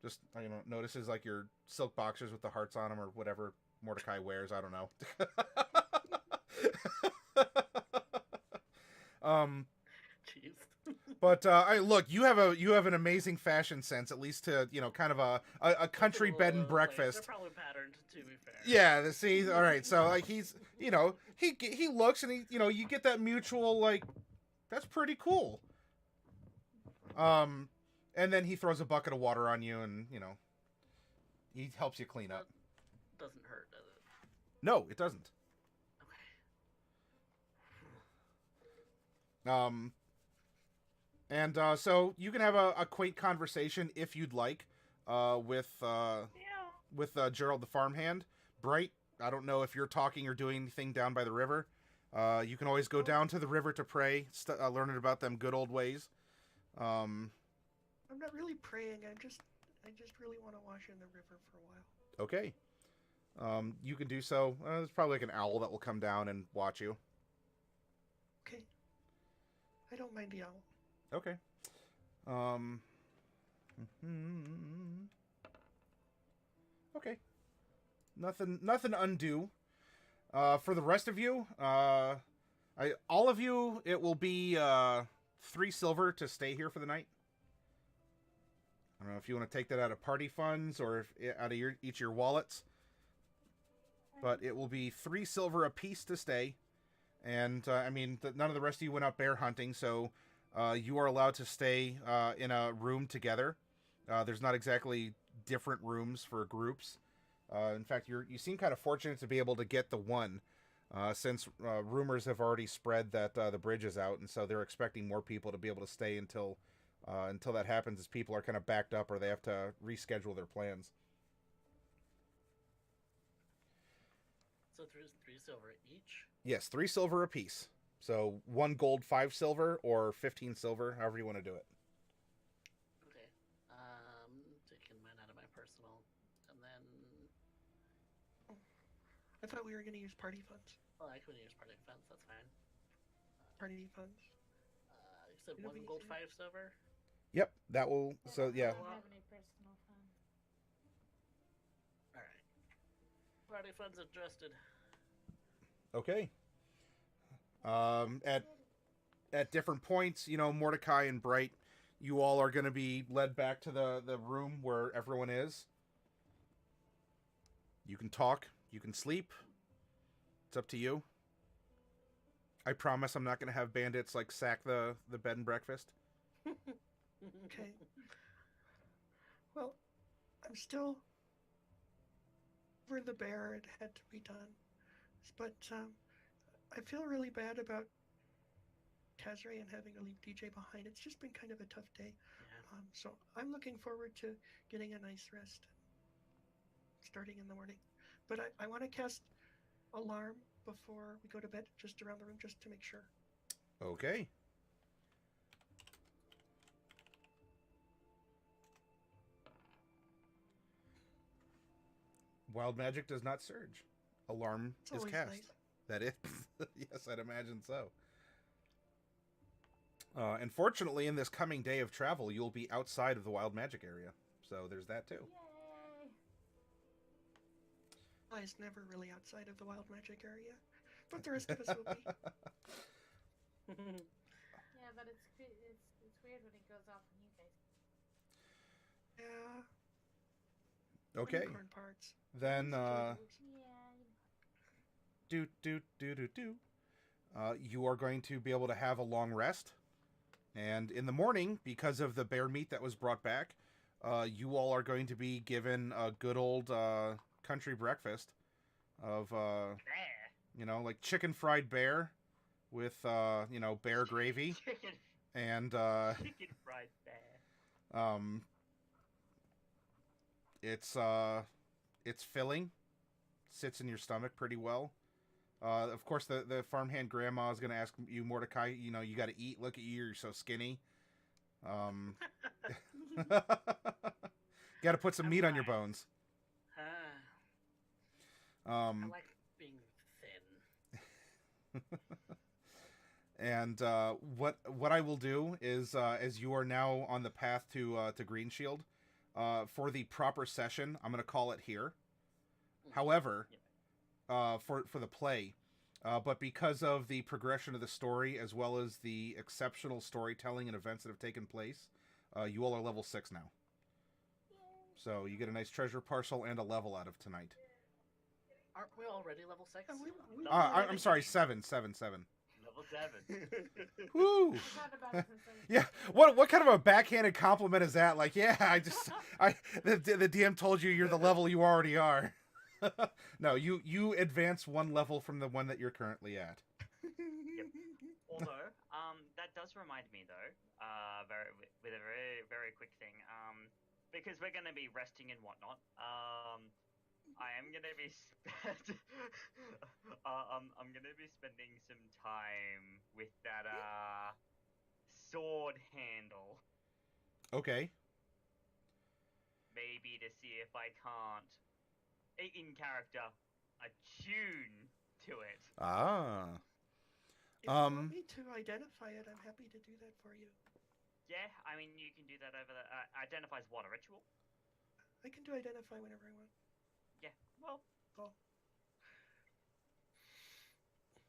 just notices like your silk boxers with the hearts on them or whatever Mordecai wears. I don't know. Jeez. But look, you have an amazing fashion sense, at least to kind of a country bed and breakfast. They're probably patterned, to be fair. Yeah. See, all right. So like he's he looks and you get that mutual like that's pretty cool. And then he throws a bucket of water on you, and he helps you clean up. No, it doesn't. Okay. And so you can have a quaint conversation if you'd like with Gerald the farmhand. Bright, I don't know if you're talking or doing anything down by the river. You can always go down to the river to pray, learning about them good old ways. I'm not really praying. I just really want to wash in the river for a while. Okay. You can do so. There's probably like an owl that will come down and watch you. Okay. I don't mind the owl. Okay. Okay. Nothing undue. For the rest of you, all of you, it will be 3 silver to stay here for the night. I don't know if you want to take that out of party funds or out of each of your wallets. But it will be 3 silver apiece to stay. And, none of the rest of you went out bear hunting, so you are allowed to stay in a room together. There's not exactly different rooms for groups. In fact, you seem kind of fortunate to be able to get the one, since rumors have already spread that the bridge is out, and so they're expecting more people to be able to stay until that happens, as people are kind of backed up or they have to reschedule their plans. So 3 silver each? Yes, 3 silver apiece. So 1 gold, 5 silver, or 15 silver, however you want to do it. Okay. Taking mine out of my personal, and then... I thought we were going to use party funds. Well, I could use party funds, that's fine. Party funds. You said It'll 1 be gold, easier. 5 silver? Yep, that will... So, yeah. I don't have any personal fun. Alright. Party funds adjusted. Okay. At different points, Mordecai and Bright, you all are going to be led back to the room where everyone is. You can talk. You can sleep. It's up to you. I promise I'm not going to have bandits, sack the bed and breakfast. Okay. Well, I'm still over the bear. It had to be done. But I feel really bad about Tazrae and having to leave DJ behind. It's just been kind of a tough day. Yeah. So I'm looking forward to getting a nice rest starting in the morning. But I want to cast alarm before we go to bed, just around the room, just to make sure. Okay. Wild magic does not surge. Alarm It's is always cast. nice. That is, yes, I'd imagine so. Unfortunately, in this coming day of travel, you'll be outside of the wild magic area. So there's that too. Yay! It's never really outside of the wild magic area, but the rest of us will be. Yeah, but it's weird when it goes off on you guys. Yeah. Okay. Unicorn parts. Then, Yeah. you are going to be able to have a long rest. And in the morning, because of the bear meat that was brought back, you all are going to be given a good old country breakfast of, chicken fried bear with, bear gravy. Chicken, And, chicken fried bear. it's filling. Sits in your stomach pretty well. Of course, the farmhand grandma is going to ask you, Mordecai, you got to eat. Look at you, you're so skinny. Got to put some meat on your bones. I like being thin. And what I will do is, as you are now on the path to Green Shield, for the proper session, I'm going to call it here. However, for the play, but because of the progression of the story as well as the exceptional storytelling and events that have taken place, you all are level 6 now. So you get a nice treasure parcel and a level out of tonight. Aren't we already level 6? I'm sorry, 7. Level 7. Woo! I thought about it for a second. Yeah, what kind of a backhanded compliment is that? Like, yeah, the DM told you you're the level you already are. No, you advance one level from the one that you're currently at. Although, that does remind me though, with a very very quick thing, because we're gonna be resting and whatnot. I am gonna be I'm gonna be spending some time with that sword handle, Okay. maybe to see if I can't, in character, attune to it. Ah. If you want me to identify it, I'm happy to do that for you. Yeah, I mean you can do that over the identifies what, a ritual? I can do identify whenever I want. Yeah. Well. Oh.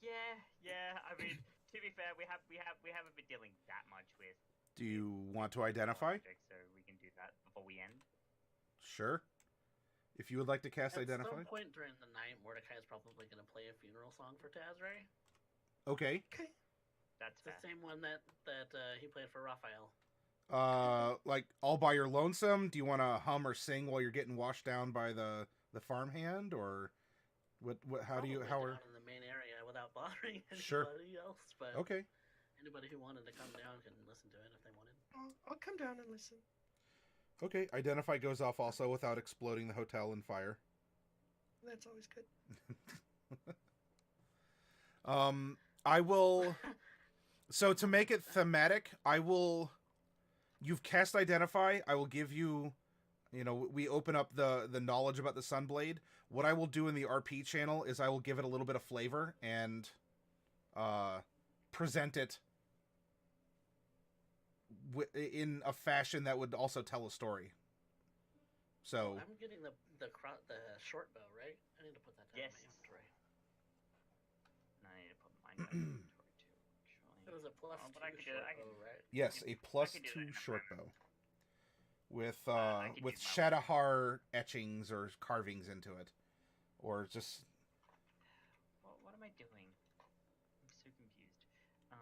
Yeah. I mean, to be fair, we haven't been dealing that much with. Do you want to identify? Objects, so we can do that before we end. Sure. If you would like to cast At identify. some point during the night, Mordecai is probably going to play a funeral song for Tazrae. Okay. Okay. That's It's the fair. same one that he played for Raphael. Like all by your lonesome? Do you want to hum or sing while you're getting washed down by the farmhand, or what? How do you? How are? Down in the main area without bothering anybody Sure. else, but Okay. anybody who wanted to come down can listen to it if they wanted. I'll come down and listen. Okay. Identify goes off also without exploding the hotel in fire. That's always good. I will. So to make it thematic, I will. You've cast identify. I will give you. You know, we open up the knowledge about the Sunblade. What I will do in the RP channel is I will give it a little bit of flavor and present it in a fashion that would also tell a story. So I'm getting the short bow, right? I need to put that down Yes. in my inventory. And I need to put mine down in my inventory too. It Actually. was a plus but I 2 could do short that. bow, right? yes, a plus I can do that 2 in a short moment. bow with I can with do my- Shadowhar etchings or carvings into it, or just What am I doing? I'm so confused. No.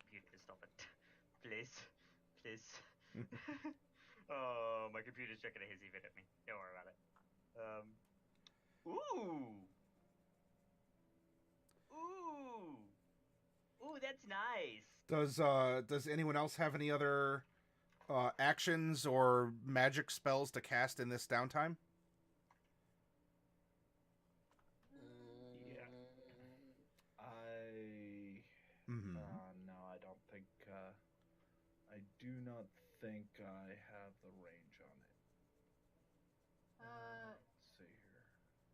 Computer, stop it. Please. Oh, my computer's checking a hissy fit at me. Don't worry about it. Ooh, that's nice. does anyone else have any other actions or magic spells to cast in this downtime? Yeah. Mm-hmm. No, I don't think. I do not think I have the range on it. Let's see here.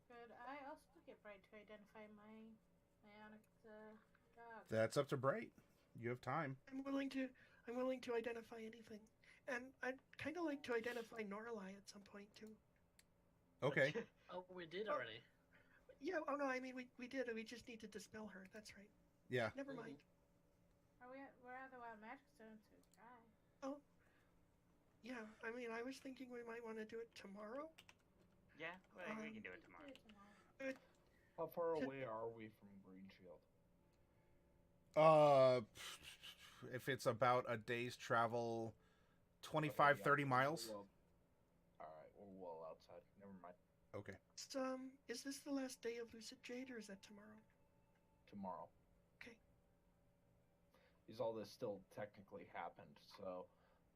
Could I also get Bright to identify my Ionic dog? That's up to Bright. You have time. I'm willing to identify anything, and I'd kind of like to identify Norlai at some point too. Okay. Oh, we did already. Yeah. Oh no. I mean, we did. We just need to dispel her. That's right. Yeah. Never mind. Where are the wild magic stones to try? Yeah. I mean, I was thinking we might want to do it tomorrow. Yeah, well, we can do it tomorrow. How far away are we from Green Shield? If it's about a day's travel, 25, Okay, yeah, 30 miles. Well, all right, we're well outside. Never mind. Okay. Is this the last day of Lucid Jade, or is that tomorrow? Tomorrow. Okay. Because all this still technically happened. So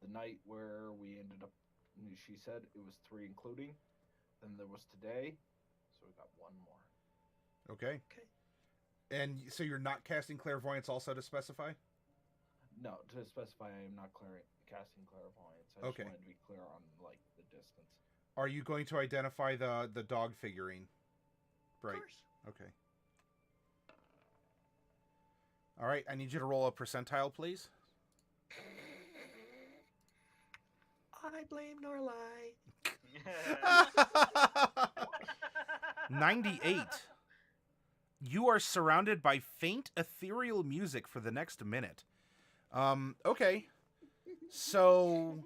the night where we ended up, she said it was 3 including. Then there was today, so we got 1 more. Okay. Okay. And so you're not casting clairvoyance also to specify? No, to specify, I am not casting clairvoyance. I Okay. just wanted to be clear on like the distance. Are you going to identify the dog figurine? Of Right. course. Okay. All right, I need you to roll a percentile, please. I blame Norlai. 98. You are surrounded by faint ethereal music for the next minute. Okay. So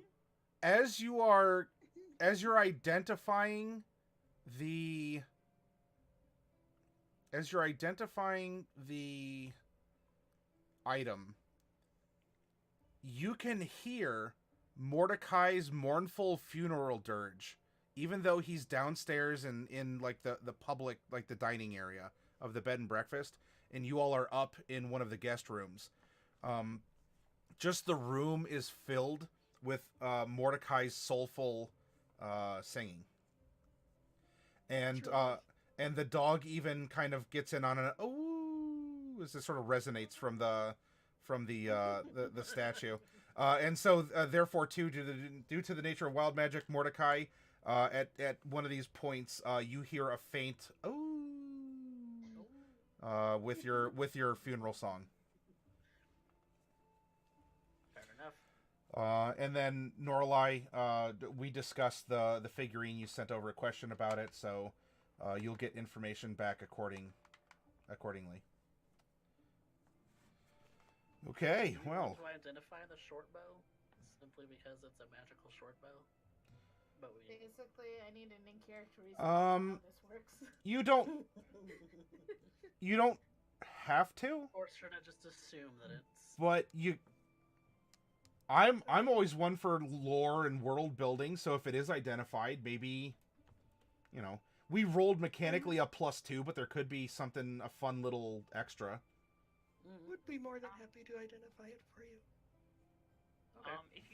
as you're identifying the item, you can hear Mordecai's mournful funeral dirge even though he's downstairs in like the public, like the dining area of the bed and breakfast, and you all are up in one of the guest rooms, just the room is filled with Mordecai's soulful singing, and the dog even kind of gets in on an oh, as it sort of resonates from the statue, and so therefore too, due to the nature of wild magic, Mordecai, at one of these points, you hear a faint oh, with your funeral song. And then Norlai, we discussed the figurine. You sent over a question about it, so you'll get information back accordingly. Okay, well. To identify the short bow simply because it's a magical short bow. But basically, I need an in-character reason how this works. You don't have to. Or should I just assume that it's? But you. I'm always one for lore and world building, so if it is identified, maybe, we rolled mechanically a +2, but there could be something, a fun little extra. Would be more than happy to identify it for you. Okay. If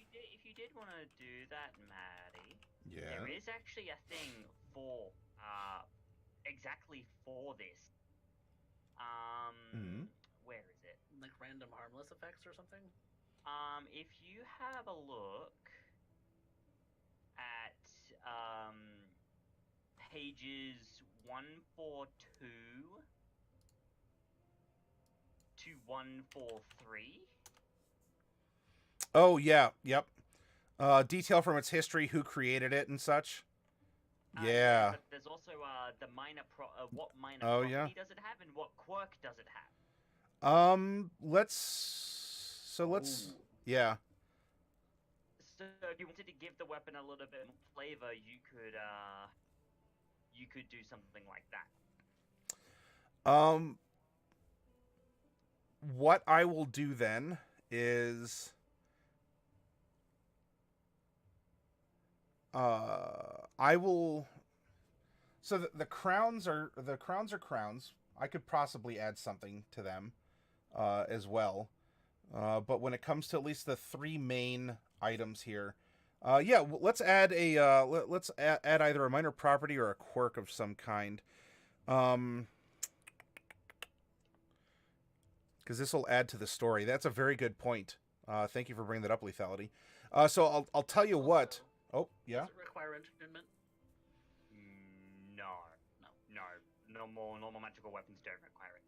you did want to do that, Maddie, yeah, there is actually a thing for exactly for this. Where is it? Like random harmless effects or something? If you have a look at pages 142 to 143. Oh yeah, yep. Detail from its history, who created it, and such. Yeah. But there's also the minor what minor Oh, property yeah. does it have, and what quirk does it have? Let's. Yeah. So if you wanted to give the weapon a little bit more flavor, you could do something like that. What I will do then is I will. So the crowns are crowns. I could possibly add something to them as well. But when it comes to at least the three main items here, let's add let's add either a minor property or a quirk of some kind. Because this will add to the story. That's a very good point. Thank you for bringing that up, Lethality. So I'll tell you what. Oh yeah. Does it require enchantment? No normal magical weapons don't require it.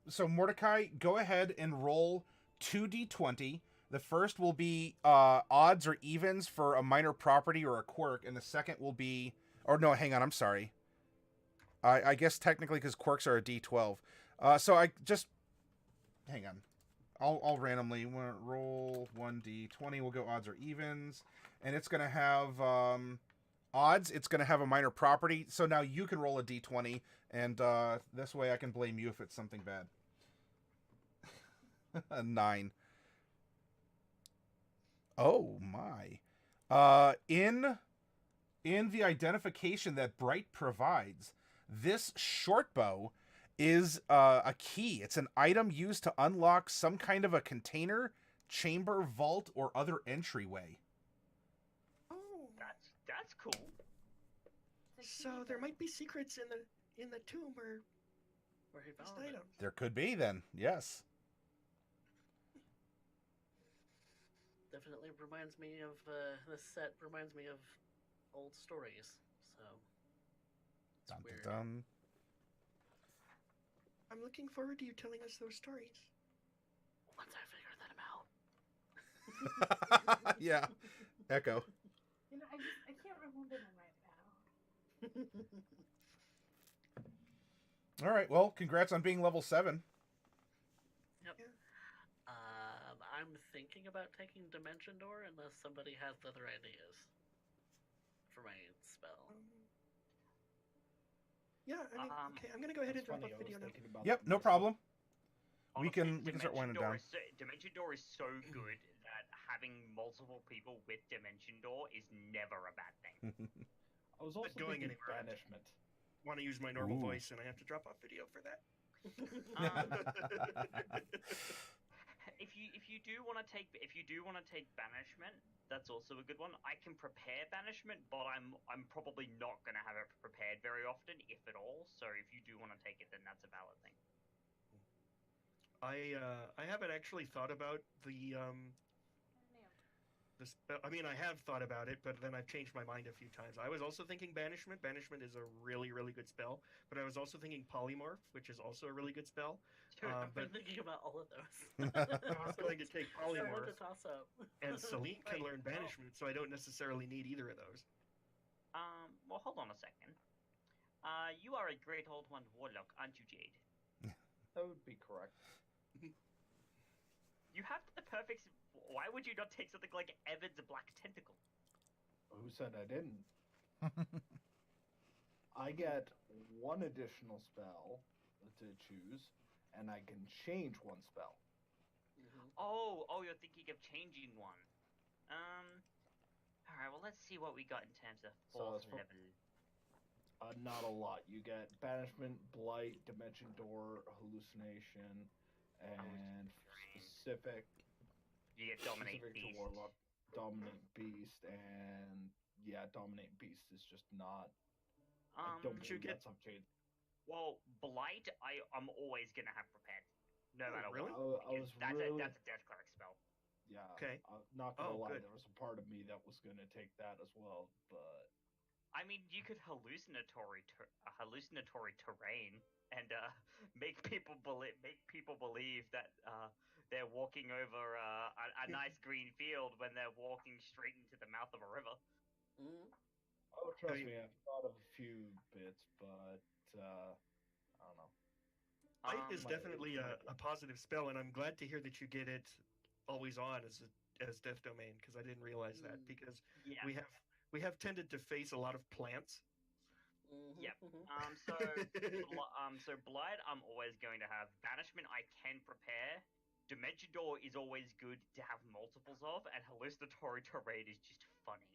So Mordecai, go ahead and roll 2d20. The first will be odds or evens for a minor property or a quirk, and the second will be, or no, hang on, I'm sorry. I guess technically because quirks are a d12. So I just hang on. I'll randomly roll 1d20. We'll go odds or evens, and it's gonna have odds. It's gonna have a minor property. So now you can roll a d20. And this way I can blame you if it's something bad. A 9. Oh my. In the identification that Bright provides, this short bow is a key. It's an item used to unlock some kind of a container, chamber, vault, or other entryway. Oh, That's cool. so there might be secrets in the tomb where Where he this found it. item. There could be then, yes. Definitely reminds me of this set. Reminds me of old stories. So it's Dun, weird. dun, dun. I'm looking forward to you telling us those stories. Once I figure them out. Yeah. Echo. I can't remember them right now. All right. Well, congrats on being level 7. Yep. Yeah. I'm thinking about taking Dimension Door unless somebody has other ideas for my spell. Yeah, I mean, okay, I'm gonna go ahead and drop a video now. Yep, no problem. We Honestly, can start winding down. Dimension Door is so good that having multiple people with Dimension Door is never a bad thing. I was also going thinking anywhere. banishment. Want to use my normal Ooh. voice, and I have to drop off video for that. If you do want to take banishment, that's also a good one. I can prepare banishment, but I'm probably not going to have it prepared very often, if at all. So if you do want to take it, then that's a valid thing. I haven't actually thought about the spell. I mean, I have thought about it, but then I've changed my mind a few times. I was also thinking banishment. Banishment is a really, really good spell. But I was also thinking polymorph, which is also a really good spell. Dude, I've But been thinking about all of those. I was going to take So hard to polymorph, toss up. and Celine can Wait, learn banishment, so I don't necessarily need either of those. Well, hold on a second. You are a great old one warlock, aren't you, Jade? That would be correct. You have the perfect. Why would you not take something like Evan's Black Tentacle? Who said I didn't? I get one additional spell to choose, and I can change one spell. Oh, you're thinking of changing one. All right. Well, let's see what we got in terms of So fourth it's for- level. Not a lot. You get banishment, blight, dimension door, hallucination, and specific. You get dominate specific beast. to warlock, dominate beast, and yeah, dominate beast is just not. I don't you believe get- that's up to. Well, blight, I'm always gonna have prepared, no matter really? what. I was That's really. that's a death cleric spell. Yeah. Okay. Not gonna Oh, lie, good. there was a part of me that was gonna take that as well, but I mean, you could hallucinatory terrain and make people believe that they're walking over a nice green field when they're walking straight into the mouth of a river. oh, trust mean- me, I've thought of a few bits, but I don't know. Light is might- definitely a positive spell, and I'm glad to hear that you get it always on as Death Domain, because I didn't realize that, because Yeah. we have tended to face a lot of plants. Yep. So blight, I'm always going to have banishment. I can prepare. Dimension door is always good to have multiples of, and hallucinatory terrain is just funny.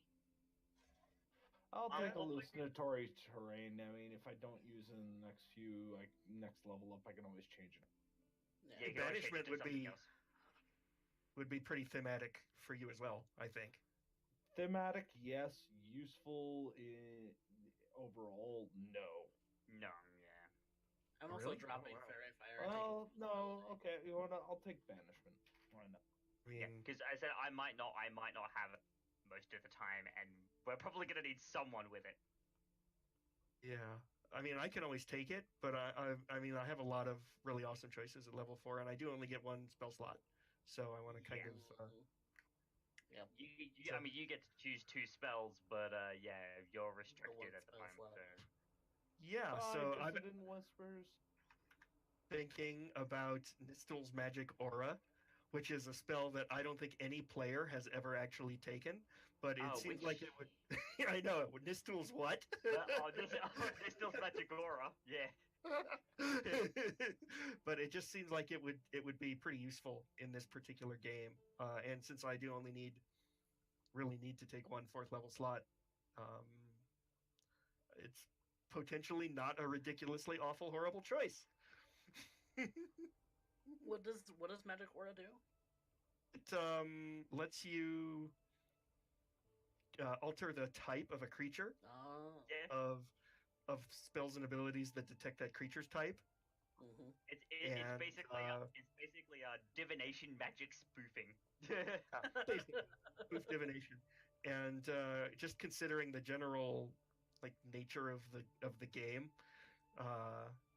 I'll Um, take hallucinatory terrain. I mean, if I don't use it in the next few, like next level up, I can always change it. Yeah, you can always change it Banishment to would something be else. pretty thematic for you as well, I think. Thematic, yes. Useful in overall, no. No, yeah. I'm also Really? dropping Oh, wow. Fairy Fire. Well, no. Okay, you wanna? I'll take banishment. Why not? I mean, Yeah, because I said I might not have it most of the time, and we're probably gonna need someone with it. yeah. I mean, I can always take it, but I mean, I have a lot of really awesome choices at level 4, and I do only get one spell slot, so I want to kind Yeah. of. I mean, you get to choose 2 spells, but yeah, you're restricted at the spell moment. slot. So. Yeah, so I'm interested in whispers. thinking about Nistel's Magic Aura, which is a spell that I don't think any player has ever actually taken, but it seems like it would. I know it would. Nistel's what? This still Magic Aura. Yeah. But it just seems like it would be pretty useful in this particular game. And since I do only really need to take one 4th level slot, it's potentially not a ridiculously awful horrible choice. What does Magic Aura do? It lets you alter the type of a creature Oh. Yeah. of spells and abilities that detect that creature's type. It's And, basically divination magic spoofing. Basically, spoof divination, and just considering the general nature of the game.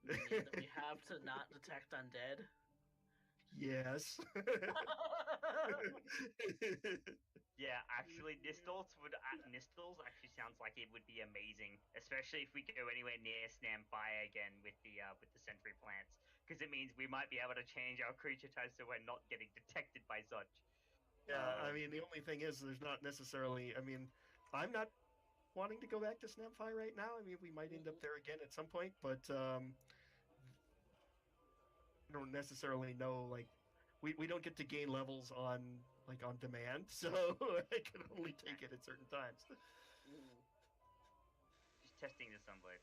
Meaning that we have to not detect undead. Yes. Yeah, actually, Nistals actually sounds like it would be amazing, especially if we go anywhere near Snamfire again with the sentry plants, because it means we might be able to change our creature types so we're not getting detected by such. Yeah, I mean, the only thing is, there's not necessarily. I mean, I'm not wanting to go back to Snamfire right now. I mean, we might end up there again at some point, but I don't necessarily know we don't get to gain levels on demand, so I can only take it at certain times. Just testing the Sunblade.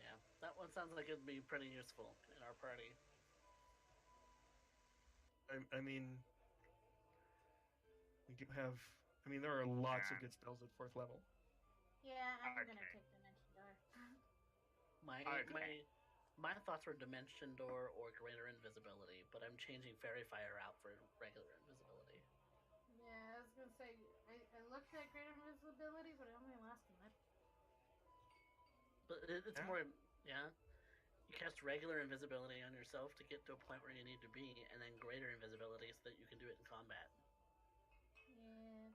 Yeah, that one sounds like it'd be pretty useful in our party. I mean, we do have. I mean, there are lots of Yeah. good spells at 4th level. Yeah, I'm gonna Okay. take Dimension Door. Okay. My thoughts were Dimension Door or Greater Invisibility, but I'm changing Fairy Fire out for regular invisibility. Yeah, I was gonna say I looked at Greater Invisibility, but it only lasts a minute. But it's Yeah. more, yeah. You cast regular invisibility on yourself to get to a point where you need to be, and then greater invisibility so that you can do it in combat. Yeah.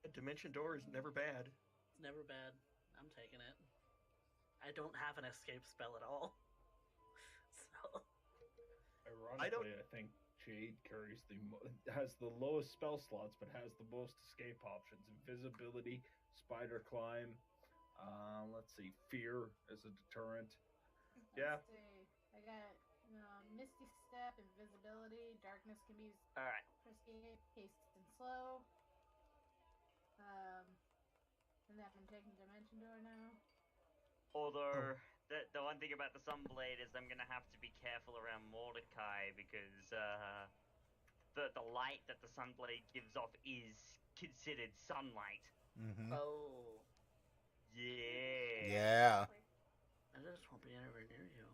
A Dimension Door is never bad. It's never bad. I'm taking it. I don't have an escape spell at all. So Ironically, I think Jade carries has the lowest spell slots, but has the most escape options: invisibility, spider climb. Let's see, fear as a deterrent. Yeah. Let's see. I got Misty Step, Invisibility, Darkness can be used All right. for escape, haste and slow. And then I'm taking Dimension Door now. Although the one thing about the Sunblade is I'm gonna have to be careful around Mordecai because the light that the Sunblade gives off is considered sunlight. Mm-hmm. Oh, Yeah. Yeah. I just won't be anywhere near you.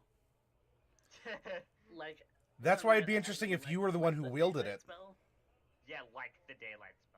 Like That's why it'd be interesting if you were the one who wielded it. Spell? Yeah, like the daylight spell.